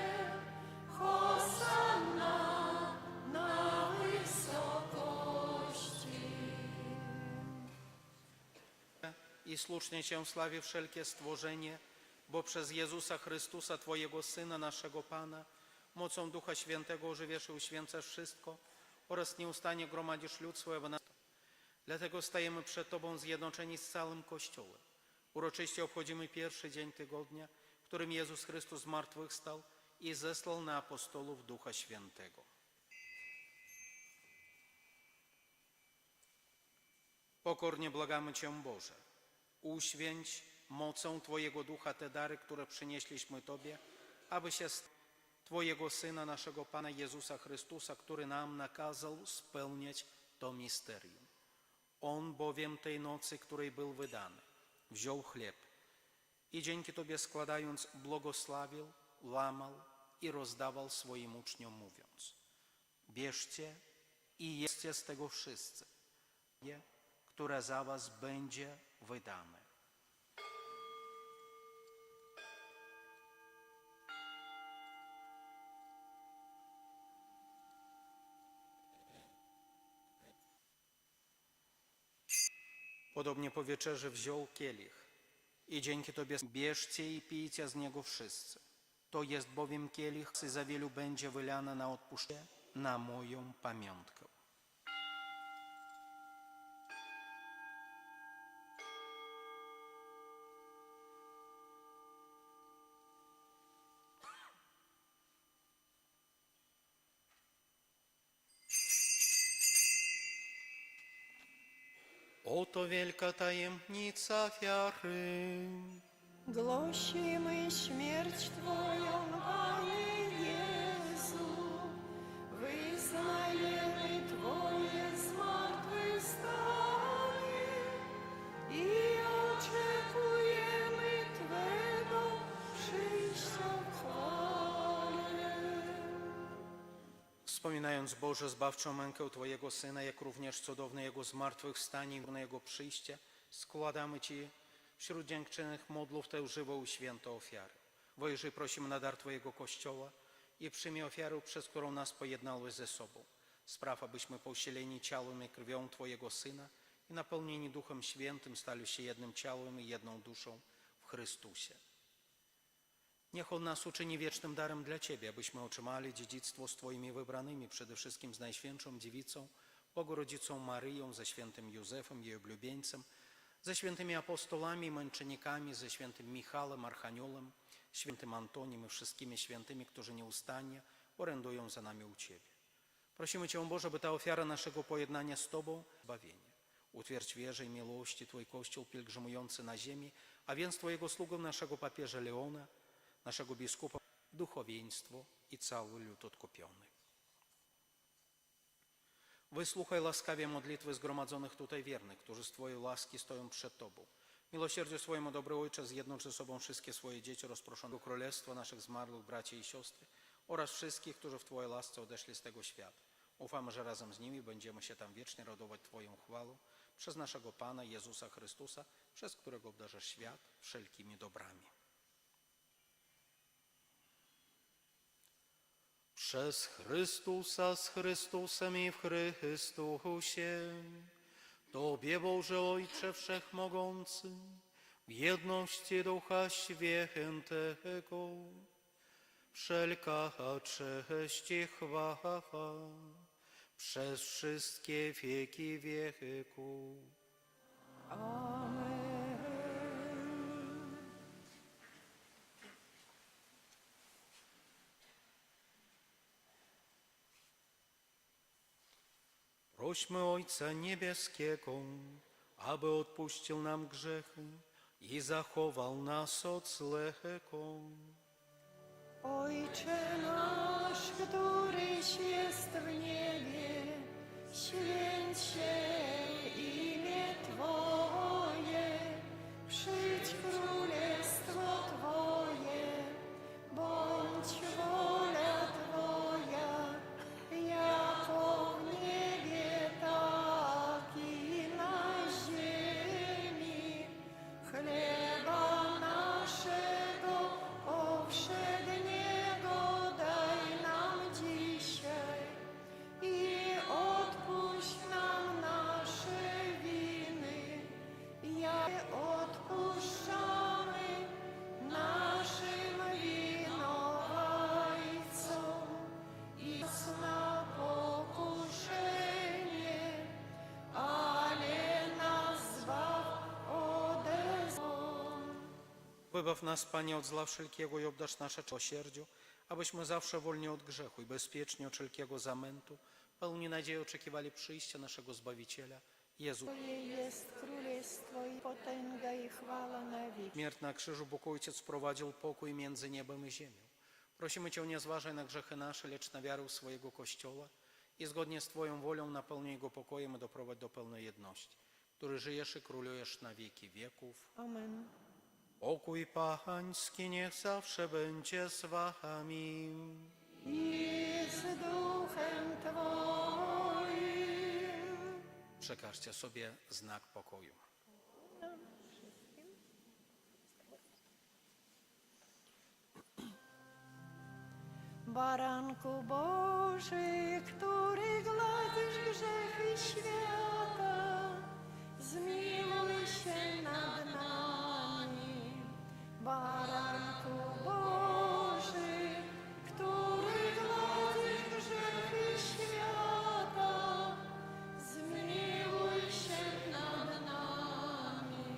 Hosanna na wysokości. i słusznie Cię sławi wszelkie stworzenie, bo przez Jezusa Chrystusa, Twojego Syna, naszego Pana, mocą Ducha Świętego ożywiasz i uświęcasz wszystko oraz nieustannie gromadzisz lud swojego na. Dlatego stajemy przed Tobą zjednoczeni z całym Kościołem. Uroczyście obchodzimy pierwszy dzień tygodnia, w którym Jezus Chrystus zmartwychwstał i zesłał na apostołów Ducha Świętego. Pokornie błagamy Cię, Boże, uświęć mocą Twojego Ducha te dary, które przynieśliśmy Tobie, aby się Twojego Syna, naszego Pana Jezusa Chrystusa, który nam nakazał spełniać to misterium. On bowiem tej nocy, której był wydany, wziął chleb i dzięki Tobie składając, błogosławił, łamał i rozdawał swoim uczniom, mówiąc: bierzcie i jedzcie z tego wszyscy, które za was będzie wydane. Podobnie po wieczerzy wziął kielich i dzięki Tobie bierzcie i pijcie z niego wszyscy. To jest bowiem kielich, który za wielu będzie wylany na odpuszczenie, na moją pamiątkę. Oto wielka tajemnica wiary. Głosimy śmierć Twoją, Panie Jezu, wyznajemy Twoje zmartwychwstanie i oczekujemy Twego przyjścia w chwale. Wspominając, Boże, zbawczą mękę Twojego Syna, jak również cudowne Jego zmartwychwstanie i na Jego przyjście, składamy Ci wśród dziękczynnych modlów tę żywą i świętą ofiarę. Wyjrzyj, prosimy na dar Twojego Kościoła i przyjmij ofiarę, przez którą nas pojednałeś ze sobą. Spraw, abyśmy pousileni ciałem i krwią Twojego Syna i napełnieni Duchem Świętym stali się jednym ciałem i jedną duszą w Chrystusie. Niech On nas uczyni wiecznym darem dla Ciebie, abyśmy otrzymali dziedzictwo z Twoimi wybranymi, przede wszystkim z Najświętszą Dziewicą, Bogorodzicą Maryją, ze świętym Józefem, jej oblubieńcem, ze świętymi apostolami i męczennikami, ze świętym Michałem, Archaniołem, świętym Antoniem i wszystkimi świętymi, którzy nieustannie orędują za nami u Ciebie. Prosimy Cię, Boże, by ta ofiara naszego pojednania z Tobą zbawienie. Utwierdź wierze i miłości Twój Kościół pielgrzymujący na ziemi, a więc Twojego sługę naszego papieża Leona, naszego biskupa, duchowieństwo i cały lud odkupiony. Wysłuchaj łaskawie modlitwy zgromadzonych tutaj wiernych, którzy z Twojej łaski stoją przed Tobą. Miłosierdziu swojemu, dobry Ojcze, zjednocz ze sobą wszystkie swoje dzieci rozproszone do Królestwa, naszych zmarłych braci i siostry oraz wszystkich, którzy w Twojej łasce odeszli z tego świata. Ufamy, że razem z nimi będziemy się tam wiecznie radować Twoją chwałą przez naszego Pana Jezusa Chrystusa, przez którego obdarzasz świat wszelkimi dobrami. Przez Chrystusa, z Chrystusem i w Chrystusie, Tobie, Boże Ojcze Wszechmogący, w jedności Ducha Świętego, wszelka cześć i chwała przez wszystkie wieki wieków. Amen. Prośmy Ojca Niebieskiego, aby odpuścił nam grzechy i zachował nas od złego. Ojcze nasz, któryś jest w niebie, święć się imię Twoje, przyjdź królestwo Twoje, bądź wola Twoja, jako w niebie, tak i na ziemi. Chleba naszego powszedniego daj nam dzisiaj i odpuść nam nasze winy, jak odpuszczamy naszym winowajcom i nas na pokuszenie, ale nas zbaw ode zła. Wybaw nas, Panie, od zła wszelkiego i obdarz nasze miłosierdziu, abyśmy zawsze wolni od grzechu i bezpiecznie od wszelkiego zamętu, pełni nadziei oczekiwali przyjścia naszego Zbawiciela, Jezu. Twoje jest królestwo i potęga i chwała na wieki. Śmierć na krzyżu Bóg Ojciec wprowadził pokój między niebem i ziemią. Prosimy Cię, nie zważaj na grzechy nasze, lecz na wiarę w swojego Kościoła i zgodnie z Twoją wolą napełnij go pokojem i doprowadź do pełnej jedności, który żyjesz i królujesz na wieki wieków. Amen. Pokój Pański niech zawsze będzie z Wami. I z duchem Twoim. Przekażcie sobie znak pokoju. Baranku Boży, który gładzisz grzechy świata, zmiłuj się nad nami. Baranku Boży, który gładzisz grzechy świata, zmiłuj się nad nami.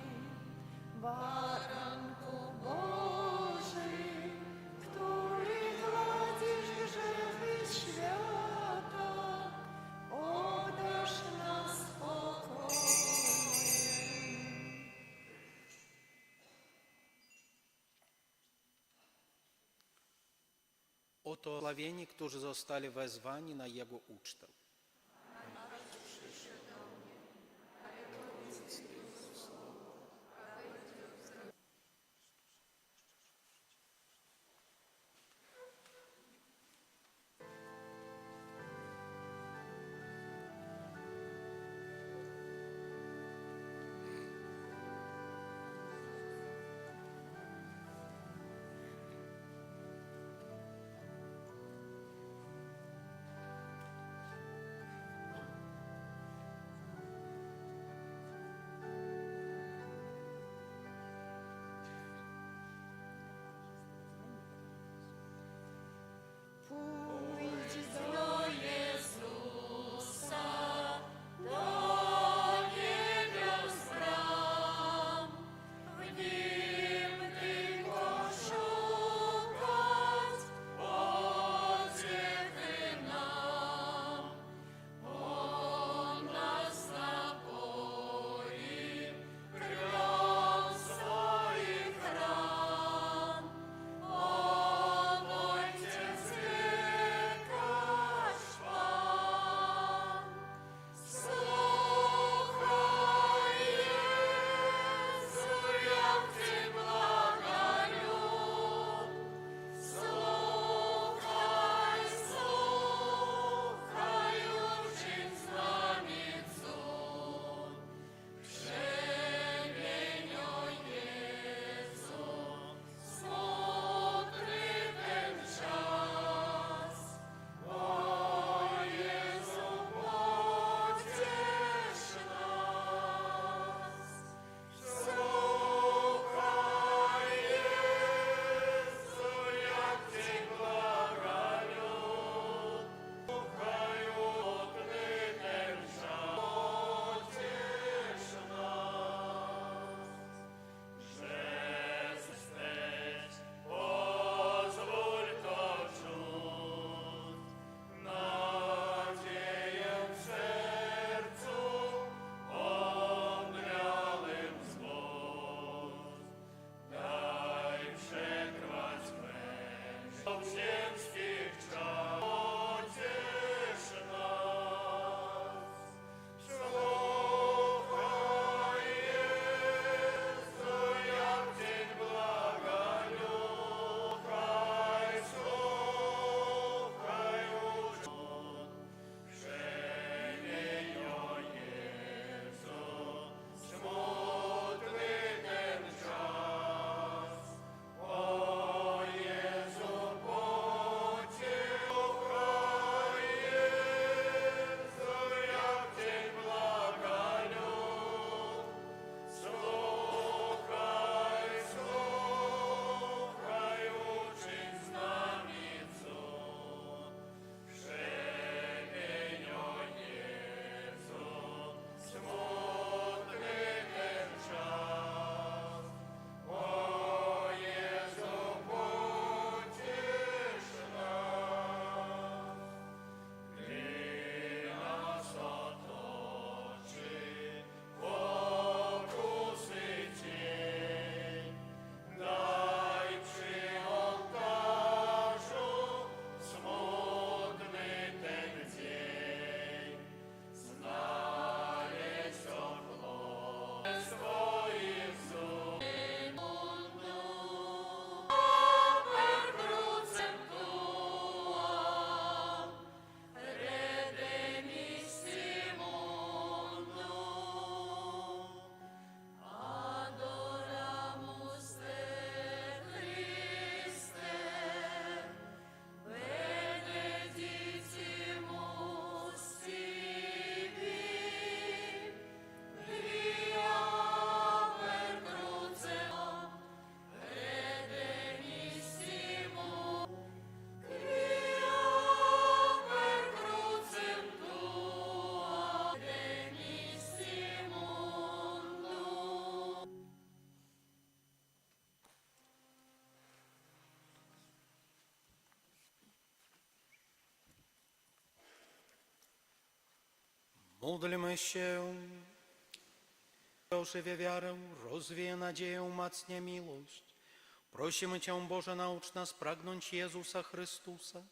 Baranku Boży, który gładzisz grzechy świata, obdarz nas pokojem. Oto sławieni, którzy zostali wezwani na Jego ucztę. Уйди до Jezusa, do niebios bram, w Nim tylko szukać pociechy nam. On nas napoi krwią swoich ran. On Ojciec wiekaś Pan. Słuchaj, Jezu, jak Cię błagаю. Słuchaj, słuchaj, uczyń z nami cud. Przemieniaj, Jezu, smutny ten czas. O Jezu, pociesz nas. Słuchaj, Jezu, jak Cię błagаю. Słuchaj, smutny ten czas. Pociesz nas. Жесть, позволь то чуд, надеям сердцу omdlałym zbód. Daj przetrwać mężom ziemskich czas. Pociesz nas. Słuchaj, Jezu, jak Cię błagаю. Słuchaj, uczyn. Przemieniaj, Jezu, smutny ten czas. O Jezu, pociesz. Słuchaj, Jezu, jak Cię błagаю. Słuchaj, słuchaj, uczyń z nami cud. Przemieniaj, Jezu, smutny ten czas. O Jezu, pociesz nas. Gdy nas otoczy pokusy cień, daj przy ołtarzu smutny ten dzień. Znaleźć ochronę swoich wzór. Per crucem tuam, redemissimum, adoramus te Christe, benedicimus tibi, via per crucem redemissimum, via per crucem tuam redemissimum. Módlmy się. Ożywia wiarę, rozwieje nadzieję, umacnia miłość. Prosimy Cię, Boże, naucz nas pragnąć Jezusa Chrystusa,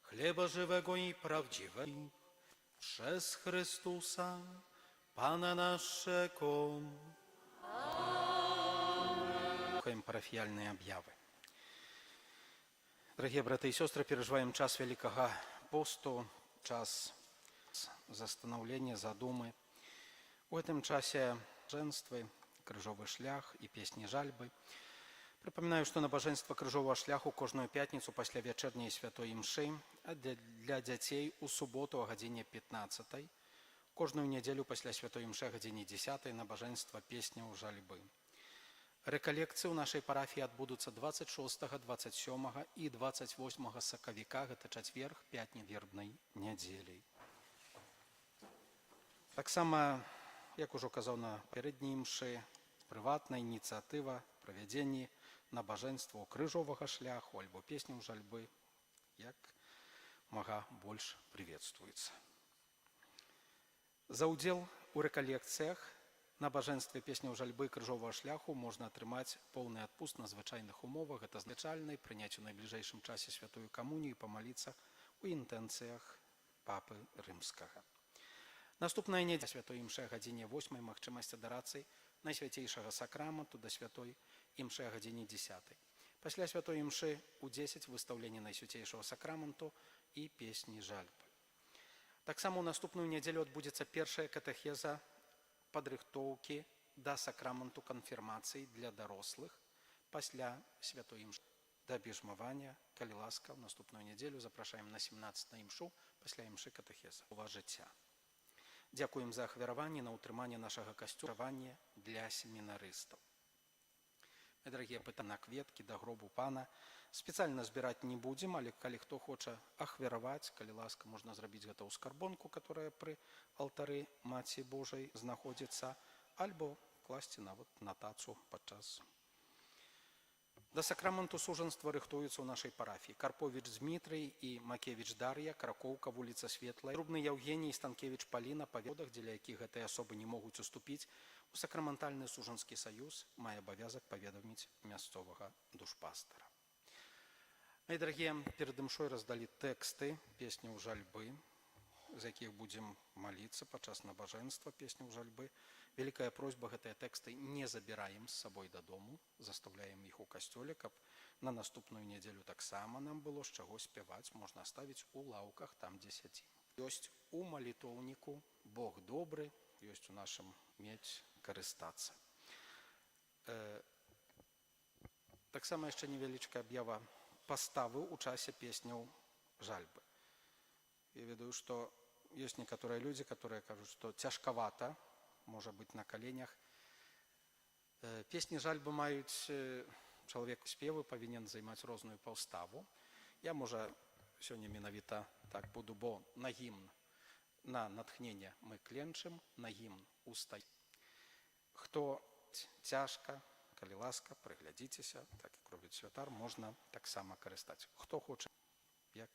chleba żywego i prawdziwego, przez Chrystusa, Pana naszego. Słuchaем парафіяльные объявы. Дорогие браты и сестры, переживаем час Великого посту, час застановления, задумы. В этом часе женствы, крыжовый шлях и песни жальбы. Припоминаю, что набажэнства крыжового шляху кожную пятницу пасля вячэрняй святой імшы, а для дзяцей у суботу о гадзіне 15, кожную нядзелю пасля святой імшы о гадзіне 10 набажэнства песняў жальбы. Рэкалекцыі ў нашай парафіі адбудуцца 26, 27 і 28 сакавіка, гэта чацверг, пятні вербнай нядзелі. Таксама, як ужо казаў на пярэдняй імшы, прыватная ініцыятыва правядзення набажэнстваў крыжовага шляху альбо песняў жальбы, як мага больш прыветствуецца. За ўдзел у рэкалекцыях набажэнстве песняў жальбы крыжовага шляху можна атрымаць поўны адпуск на звычайных умовах, гэта звычайнай, прыняць у найбліжэйшым часе святую камунію і памаліцца ў інтэнцыях папы рымскага. Наступная нядзеля святой імшы о гадзіне 8, магчымасць адарацыі найсвяцейшага сакраменту да святой імшы о гадзіне 10. Пасля святой імшы у 10 выстаўленне найсвяцейшага сакраменту і песні жальбы. Таксама ў наступную нядзелю адбудзецца першая катэхеза падрыхтоўкі да сакраменту канфірмацыі для дарослых пасля святой імшы. Да біжмавання, калі ласка, ў наступную нядзелю запрашаем на 17 імшу пасля імшы катэхеза. Ува жыцця. Дзякуем за ахвяраванне на ўтрыманне нашага касцёла для семінарыстаў. Мои дарагія, пытанні на кветкі да гробу пана спецыяльна збіраць не будзем, але калі хто хоча ахвяраваць, калі ласка, можна зрабіць гэта ў скарбонку, которая пры алтары Маці Божай знаходзіцца, альбо класці нават на тацу падчас. Да сакраменту сужанства рыхтуюцца ў нашай парафіі Карповіч Дмітрый і Макевіч Дар'я, Кракоўка, вуліца Светлая, Рубны Яўгеній і Станкевіч Паліна, па ведах, дзеля якіх гэтыя асобы не могуць уступіць у сакраментальны сужанскі саюз, мае абавязак паведаміць мясцовага душпастара. Мои дарагія, перад імшой раздалі тэксты песняў жальбы, з якіх будзем маліцца падчас набажэнства песняў жальбы. Вялікая просьба гэтыя тэксты не забіраем з сабой дадому, застаўляем іх у касцёле, каб на наступную нядзелю таксама нам было з чаго спяваць, можна ставіць у лаўках, там, дзе сядзім. Ёсць у малітоўніку Бог добры, ёсць у нашым мець карыстацца. Таксама яшчэ невялічкая аб'ява паставы ў часе песняў жальбы. Я ведаю, што ёсць некаторыя людзі, которые кажуць, што цяжкавата, можа быць на каленях. Песні жальбы маюць, чалавек спевы павінен займаць розную паўставу. Я, можа, сёння менавіта так буду, бо на гімн, на натхненне мы кленчым, на гімн устаем. Хто цяжка, калі ласка, прыглядзіцеся, так як робіць святар, можна таксама карыстаць. Хто хоча, як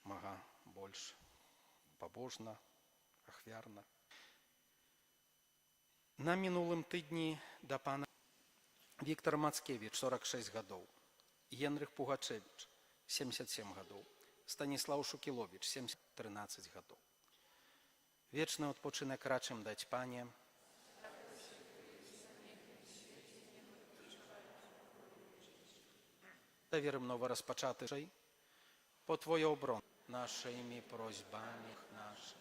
мага больш пабожна, ахвярна. На мінулым тыдні да пана Віктор Мацкевіч, 46 гадоў, Генрых Пугачевіч, 77 гадоў, Станіслаў Шукіловіч, 13 гадоў. Вечны адпачынак рачым даць, пане. Верым новоразпачатый по Твой оброн нашими просьбами наши,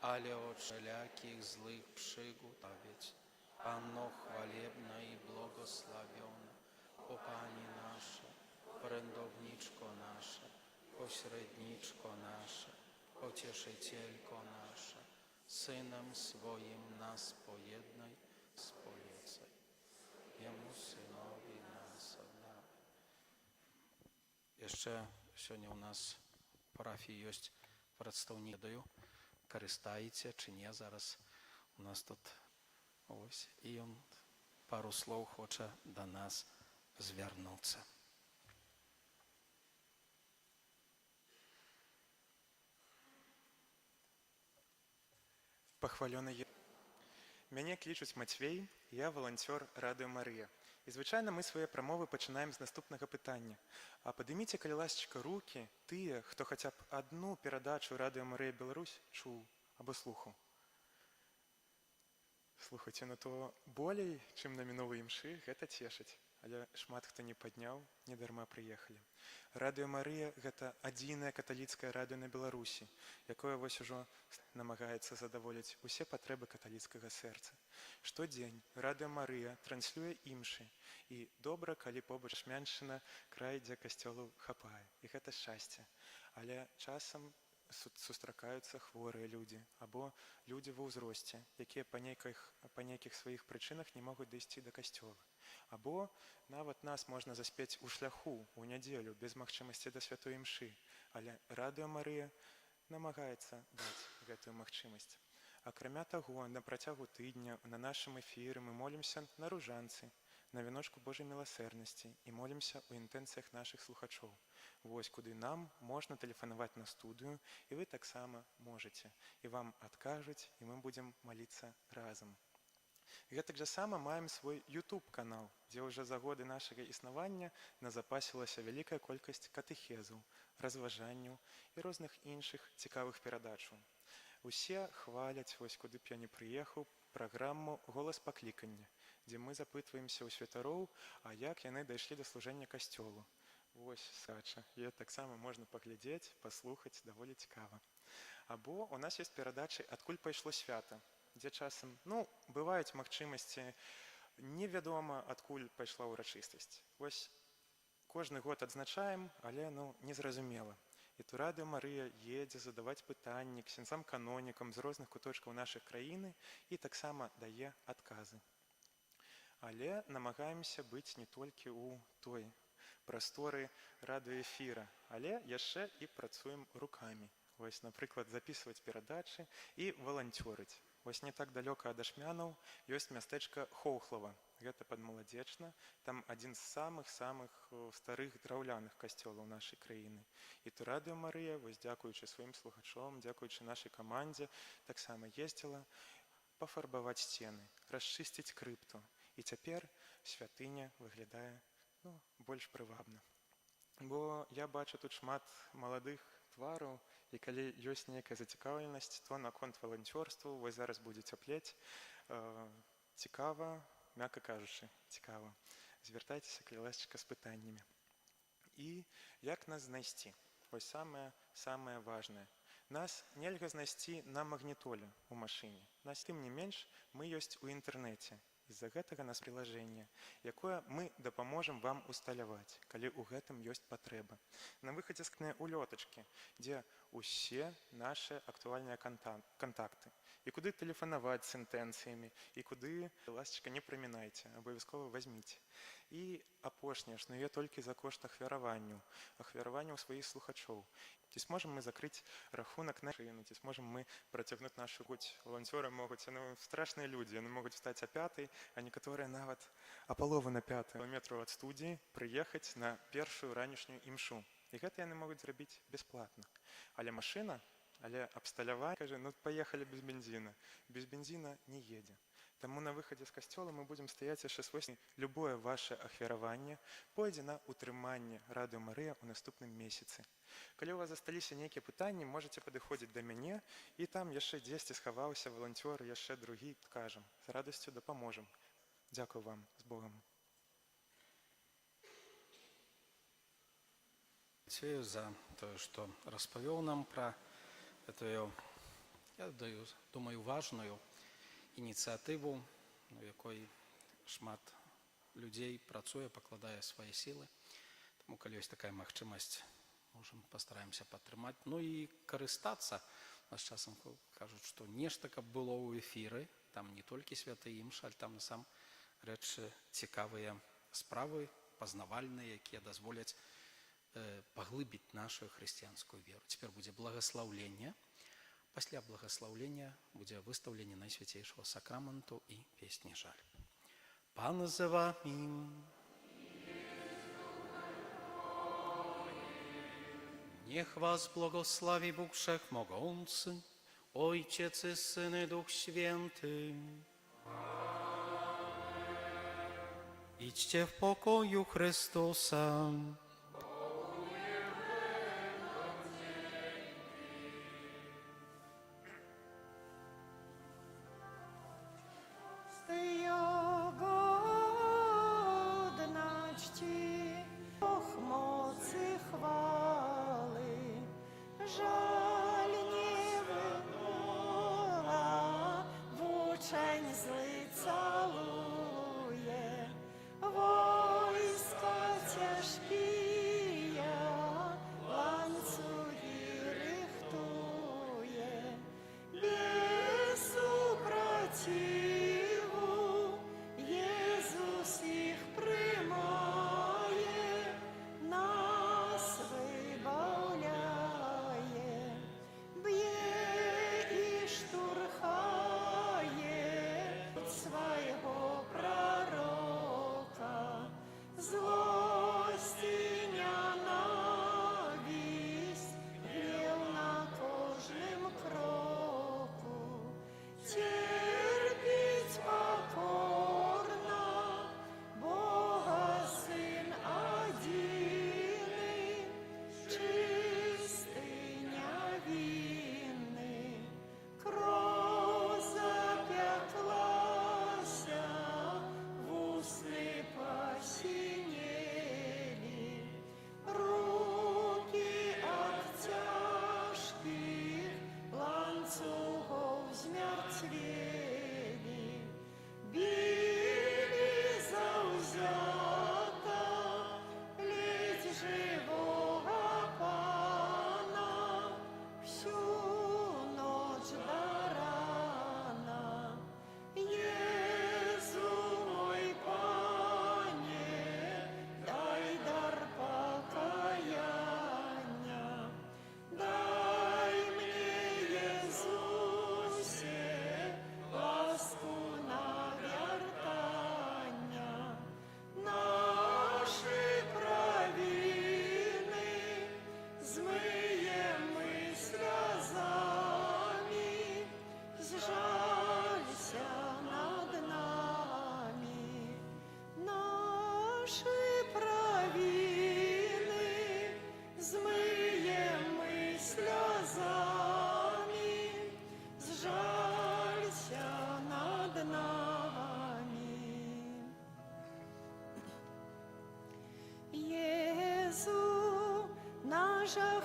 але от всяких злых приготовить, Панно хвалебно и благословенно, о Пані наше, прендовничко наше, посредничко наше, потешителько наше, Сыном Своим нас поєднай, споліцай, Йому Сынові нас одна. Яшчэ сёння ў нас у парафіі ёсць прадстаўнікі, карыстаеце ці не, зараз у нас тут ось, і ён пару слоў хоча да нас звярнуцца. Пахвалёны мяне клічуць Мацвей, я валанцёр Радыё Марыя. І звычайна мы свае прамовы пачынаем з наступнага пытання. А падыміце, калі ласачка, рукі тыя, хто хаця б адну перадачу Радыё Марыя Беларусь чуў або слухаў. Слухайце, ну то болей, чым на мінулай імшы, гэта цешыць. Але шмат хто не падняў, не дарма прыехалі. Радыё Марыя – гэта адзінае каталіцкае радыё на Беларусі, якое вось ужо намагаецца задаволіць усе патрэбы каталіцкага сэрца. Штодзень Радыё Марыя транслюе імшы, і добра, калі побач Шмяншчына, край, дзе касцёлаў хапае. І гэта шчасце. Але часам сустракаюцца хворыя людзі або людзі ва ўзросце, якія па нейкіх сваіх прычынах не могуць дайсці да касцёла. Або нават нас можна заспець у шляху у нядзелю без магчымасці да святой імшы, але Радыё Марыя намагаецца даць гэтую магчымасць. Акрамя таго, на працягу тыдня на нашым эфіры мы молімся на ружанцы, на віночку Божай міласэрнасці і молімся ў інтэнцыях нашых слухачоў. Вось куды нам можна тэлефанаваць на студыю, і вы таксама можаце. І вам адкажуць, і мы будзем маліцца разам. Гэтак жа сама маем свой YouTube-канал, дзе ўжо за годы нашага існавання назапасілася вялікая колькасць катэхезаў, разважанняў і розных іншых цікавых перадачаў. Усе хваляць, вось куды б я не прыехаў, праграму «Голас паклікання», дзе мы запытваемся ў святароў, а як яны дайшлі да служэння касцёлу. Вось сача, і таксама можна паглядзець, паслухаць, даволі цікава. Або у нас ёсць перадачы «Адкуль пайшло свята», дзе часам, бываюць магчымасці, невядома, адкуль пайшла ўрачыстасць. Вось кожны год адзначаем, але, незразумела. І то Радыё Марыя едзе задаваць пытанні ксенцам-канонікам з розных куточкаў нашай краіны і таксама дае адказы. Але намагаемся быць не толькі ў той прасторы радыёэфіра, але яшчэ і працуем рукамі. Вось, напрыклад, запісваць перадачы і валанцёрыць. Вось не так далёка ад Ашмянаў ёсць мястэчка Хоўхлава. Гэта падмаладзечна. Там адзін з самых-самых старых драўляных касцёлаў нашай краіны. І то Радыё Марыя, вось дзякуючы сваім слухачом, дзякуючы нашай камандзе, таксама ездзіла пафарбаваць сцены, расчысціць крыпту. І цяпер святыня выглядае больш прывабна. Бо я бачу тут шмат маладых твараў, і калі ёсць нейкая зацікаўленасць, то наконт валанцёрству, вось зараз будзе цяплець. Цікава, мякка кажучы, цікава. Звяртайцеся, калі ласачка, з пытаннямі. І як нас знайсці? Вось самае важнае. Нас нельга знайсці на магнітоле ў машыне. Тым не менш, мы ёсць у інтэрнэце. З-за гэтага нас прылажэнне, якое мы дапаможам вам усталяваць, калі ў гэтым ёсць патрэба. На выхадзе скныя улётачкі, дзе ўсе нашы актуальныя кантакты. І куды тэлефанаваць з інтэнцыямі, і куды, ласачка, не прамінайце, абавязкова вазьміце. І апошняе, існуе толькі за кошт ахвяраванняў сваіх слухачоў. Ці зможам мы закрыць рахунак на шыну, ці зможам мы працягнуць нашу гуць. Валанцёры могуць, страшныя людзі, яны могуць стаць а 5-й, а некаторыя нават а палову на 5 кіламетраў ад студіі прыехаць на першую ранішнюю імшу. І гэта яны могуць зрабіць бясплатна. Але машына, але абсталяванне, кажа, паехалі без бензіна. Без бензіна не едзе. Таму на выхадзе з касцёла мы будзем стаяць яшчэ свой. Любое ваше ахвяраванне пойдзе на утрыманне Радыё Марыя ў наступным месяцы. Калі у вас засталіся нейкія пытанні, можаце падыходзіць да мяне, і там яшчэ дзесьці схаваўся валанцёр, яшчэ другі, кажам, з радасцю дапаможам. Дзякую вам, з Богам. Дзякую за тое, што распавёў нам пра гэтую, я думаю, важную ініцыятыву, у якой шмат людзей працуе, пакладае свае сілы. Таму, калі ёсць такая магчымасць, можам пастараемся падтрымаць. І карыстацца. У нас часам кажуць, што нешта, каб было ў эфіры, там не толькі святы імша, але там насам рэчы цікавыя справы, пазнавальныя, якія дазволяць паглыбіць нашу хрысціянскую веру. Цяпер будзе благаслаўленне. Пасля благаслаўлення будзе выстаўленне Найсвяцейшого сакраменту і песні жаль. Пан з вами. Niech was błogosławi Bóg Wszechmogący, Ojciec i Syn i Duch Święty. Idźcie w pokoju Chrystusa. Jezus ich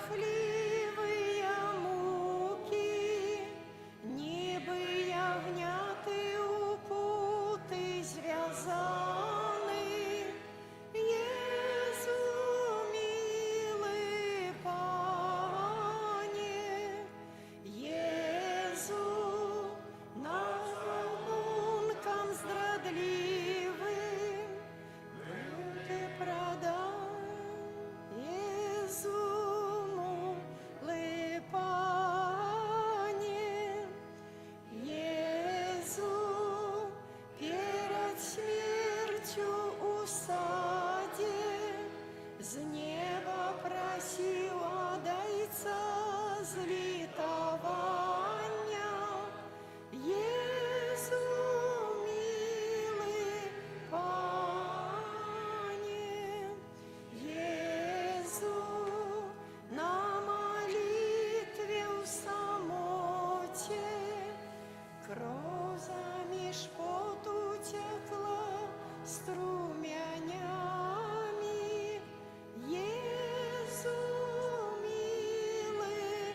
жахливые муки, ніби ягняти у пути зв'язаний. Єзу, милий Пане, Єзу, над рахункам здрадливим, ти продай. Єзу, милий Пане, Єзу, перед смертю у саде з неба просил отдайца злитования. Єзу, милий Пане, Єзу, на молитве в самоте кров заміж поту текла струменями. Єзу, милий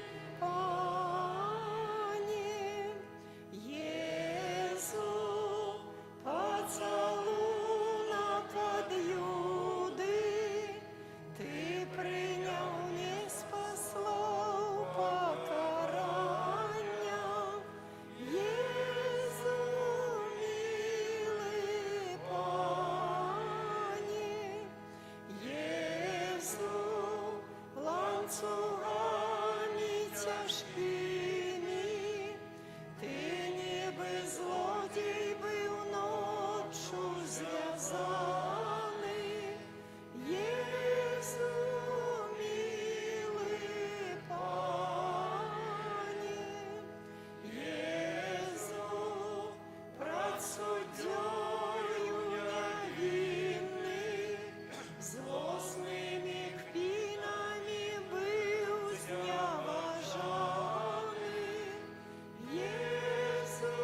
Пане, Єзу, поцілунок от Юди ти прийняв, не спаслав покарання. Єзу, милий Пане, Єзу, ланцюгами тяжкими ти ніби злодій був ночу зв'язаний. Єзу, милий Пане, Єзу, пред суддею невинний, злосними кпинами был зневажаний. Єзу,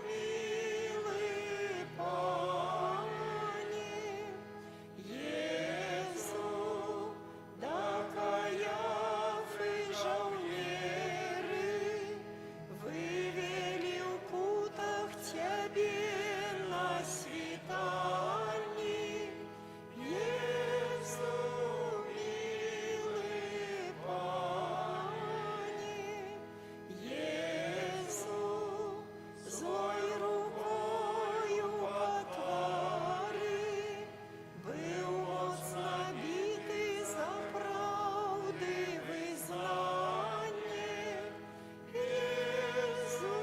милий Пане, Єзу, до Каяфи жовнери вывели в путах тебе на свидании. Єзу, милий Пане, Єзу, злой рукою потвори был моцно битый за правды визнання. Єзу,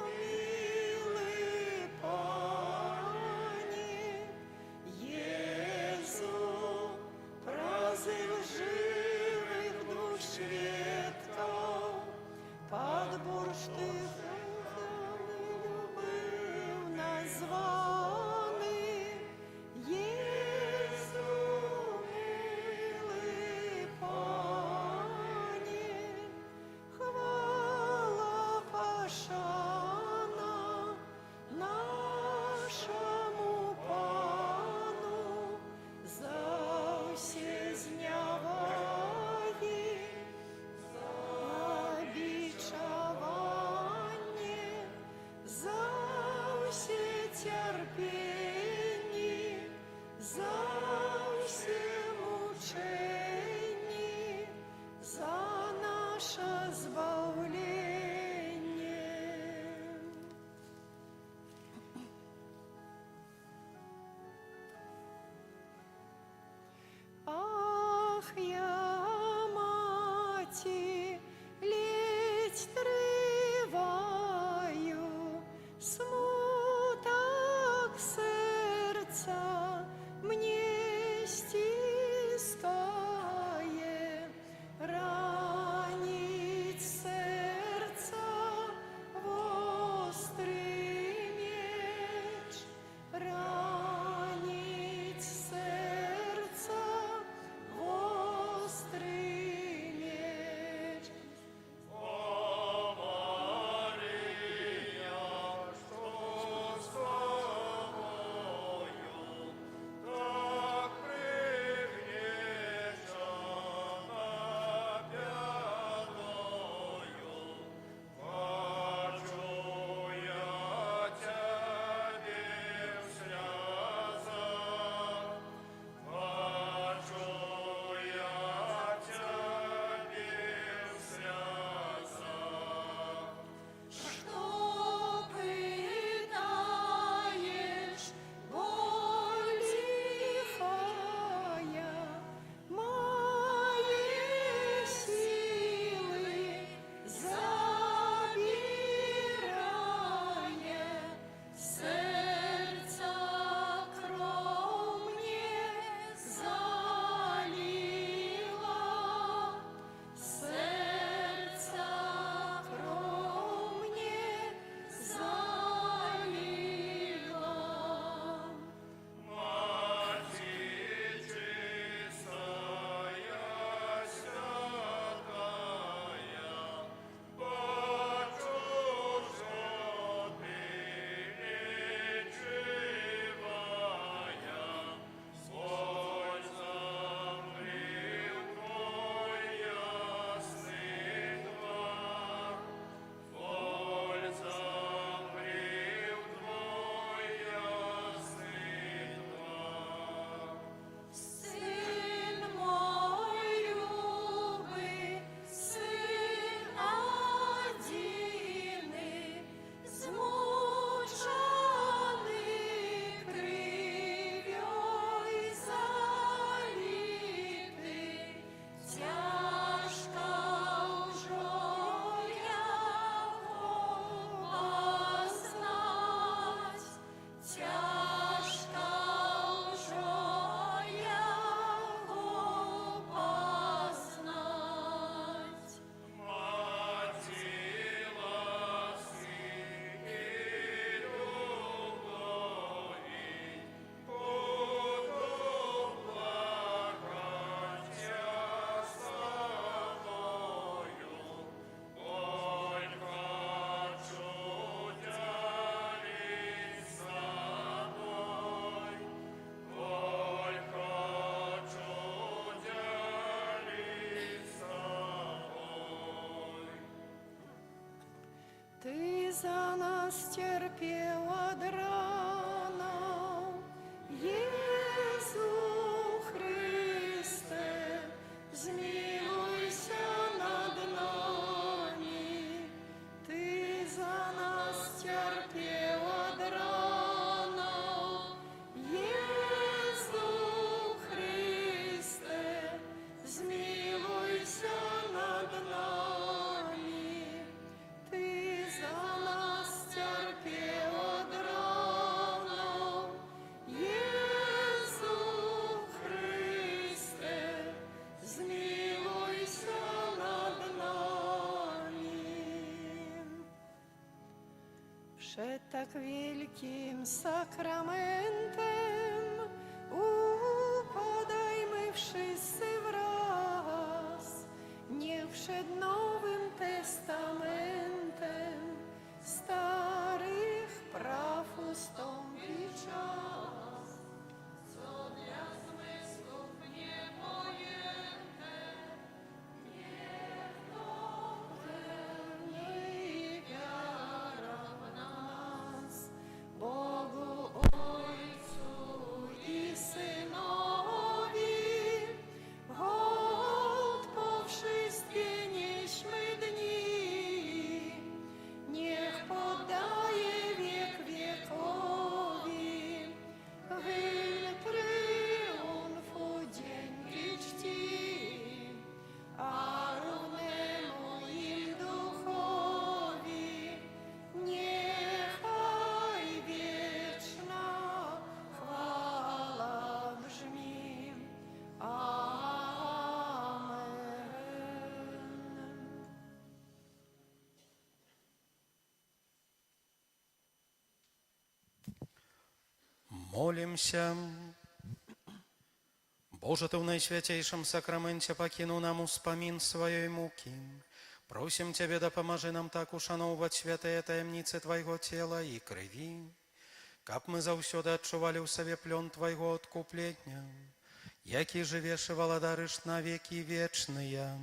милий Пане, Єзу, празив живих душ свідков, под бурштином був названий. Єзу, милий Пане, хвала пошана нашому Пану за всі зняваги, за бичование, за все терпение, за все мучения, за наше збавление. Ах, я маті, ледь триваю, смуток се za nas cierpiał od rana. Jezu Chryste, zmiłuj się nad nami. Ty za nas cierpiał od rana. Jezu Chryste, zmiłuj się nad nami. Ty za nas cierpiał od rana. Jezu Chryste, zmiłuj się nad nami. Przed tak wielkim sakramentem upadajmy wszyscy wraz. Niech przed Nowym Testamentem starych praw ustąpi czas. Co dla zmysłów niepojęte, niech to wełnie i wiara w nas, Bogu Ojcu i Synowi, hołd po wszystkie nieśmy dni. Niech podaje wiek wiekowi, hymn triumfu, dzięki czci, a równemu im duchowi niechaj wieczna chwała brzmi. Amen. Молимся. Боже, Ты в Najświętейшем sakramencie покинул нам успомин своей муки. Просим Тебя, да поможи нам так ушановывать святые таемницы Твоего тела и крови, как мы заўсёды адчували у себе плен Твоего откупления, які живеш и владарыш на веки вечные.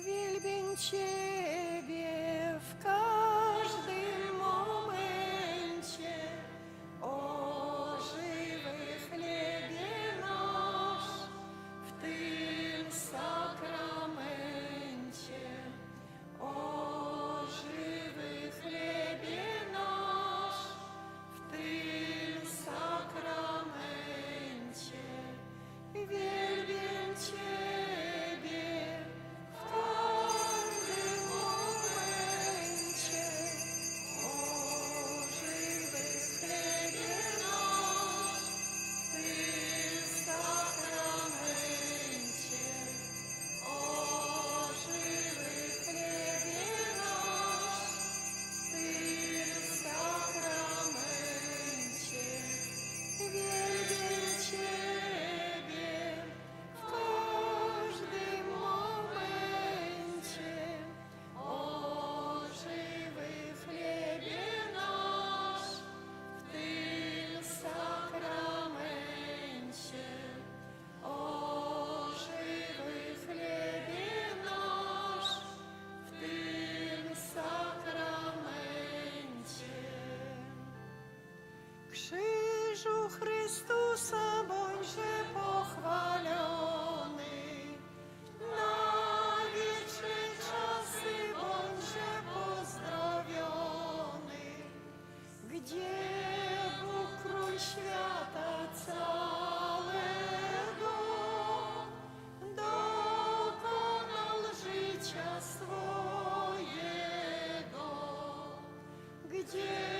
Wielbię Ciebie w każdym momencie, o żywy chlebie nasz, w tym sakramencie. O żywy chlebie nasz, w tym sakramencie. Wielbię Ciebie w każdym momencie, o żywy chlebie nasz, w tym sakramencie. O żywy chlebie nasz, w tym sakramencie. Wielbię Ciebie w każdym momencie, o żywy chlebie nasz, w tym sakramencie. O żywy chlebie nasz, w tym sakramencie. Krzyżu Chrystusa bądźże pochwalony, na wieczne czasy bądźże pozdrowiony, gdzie Bóg Król świata całego Где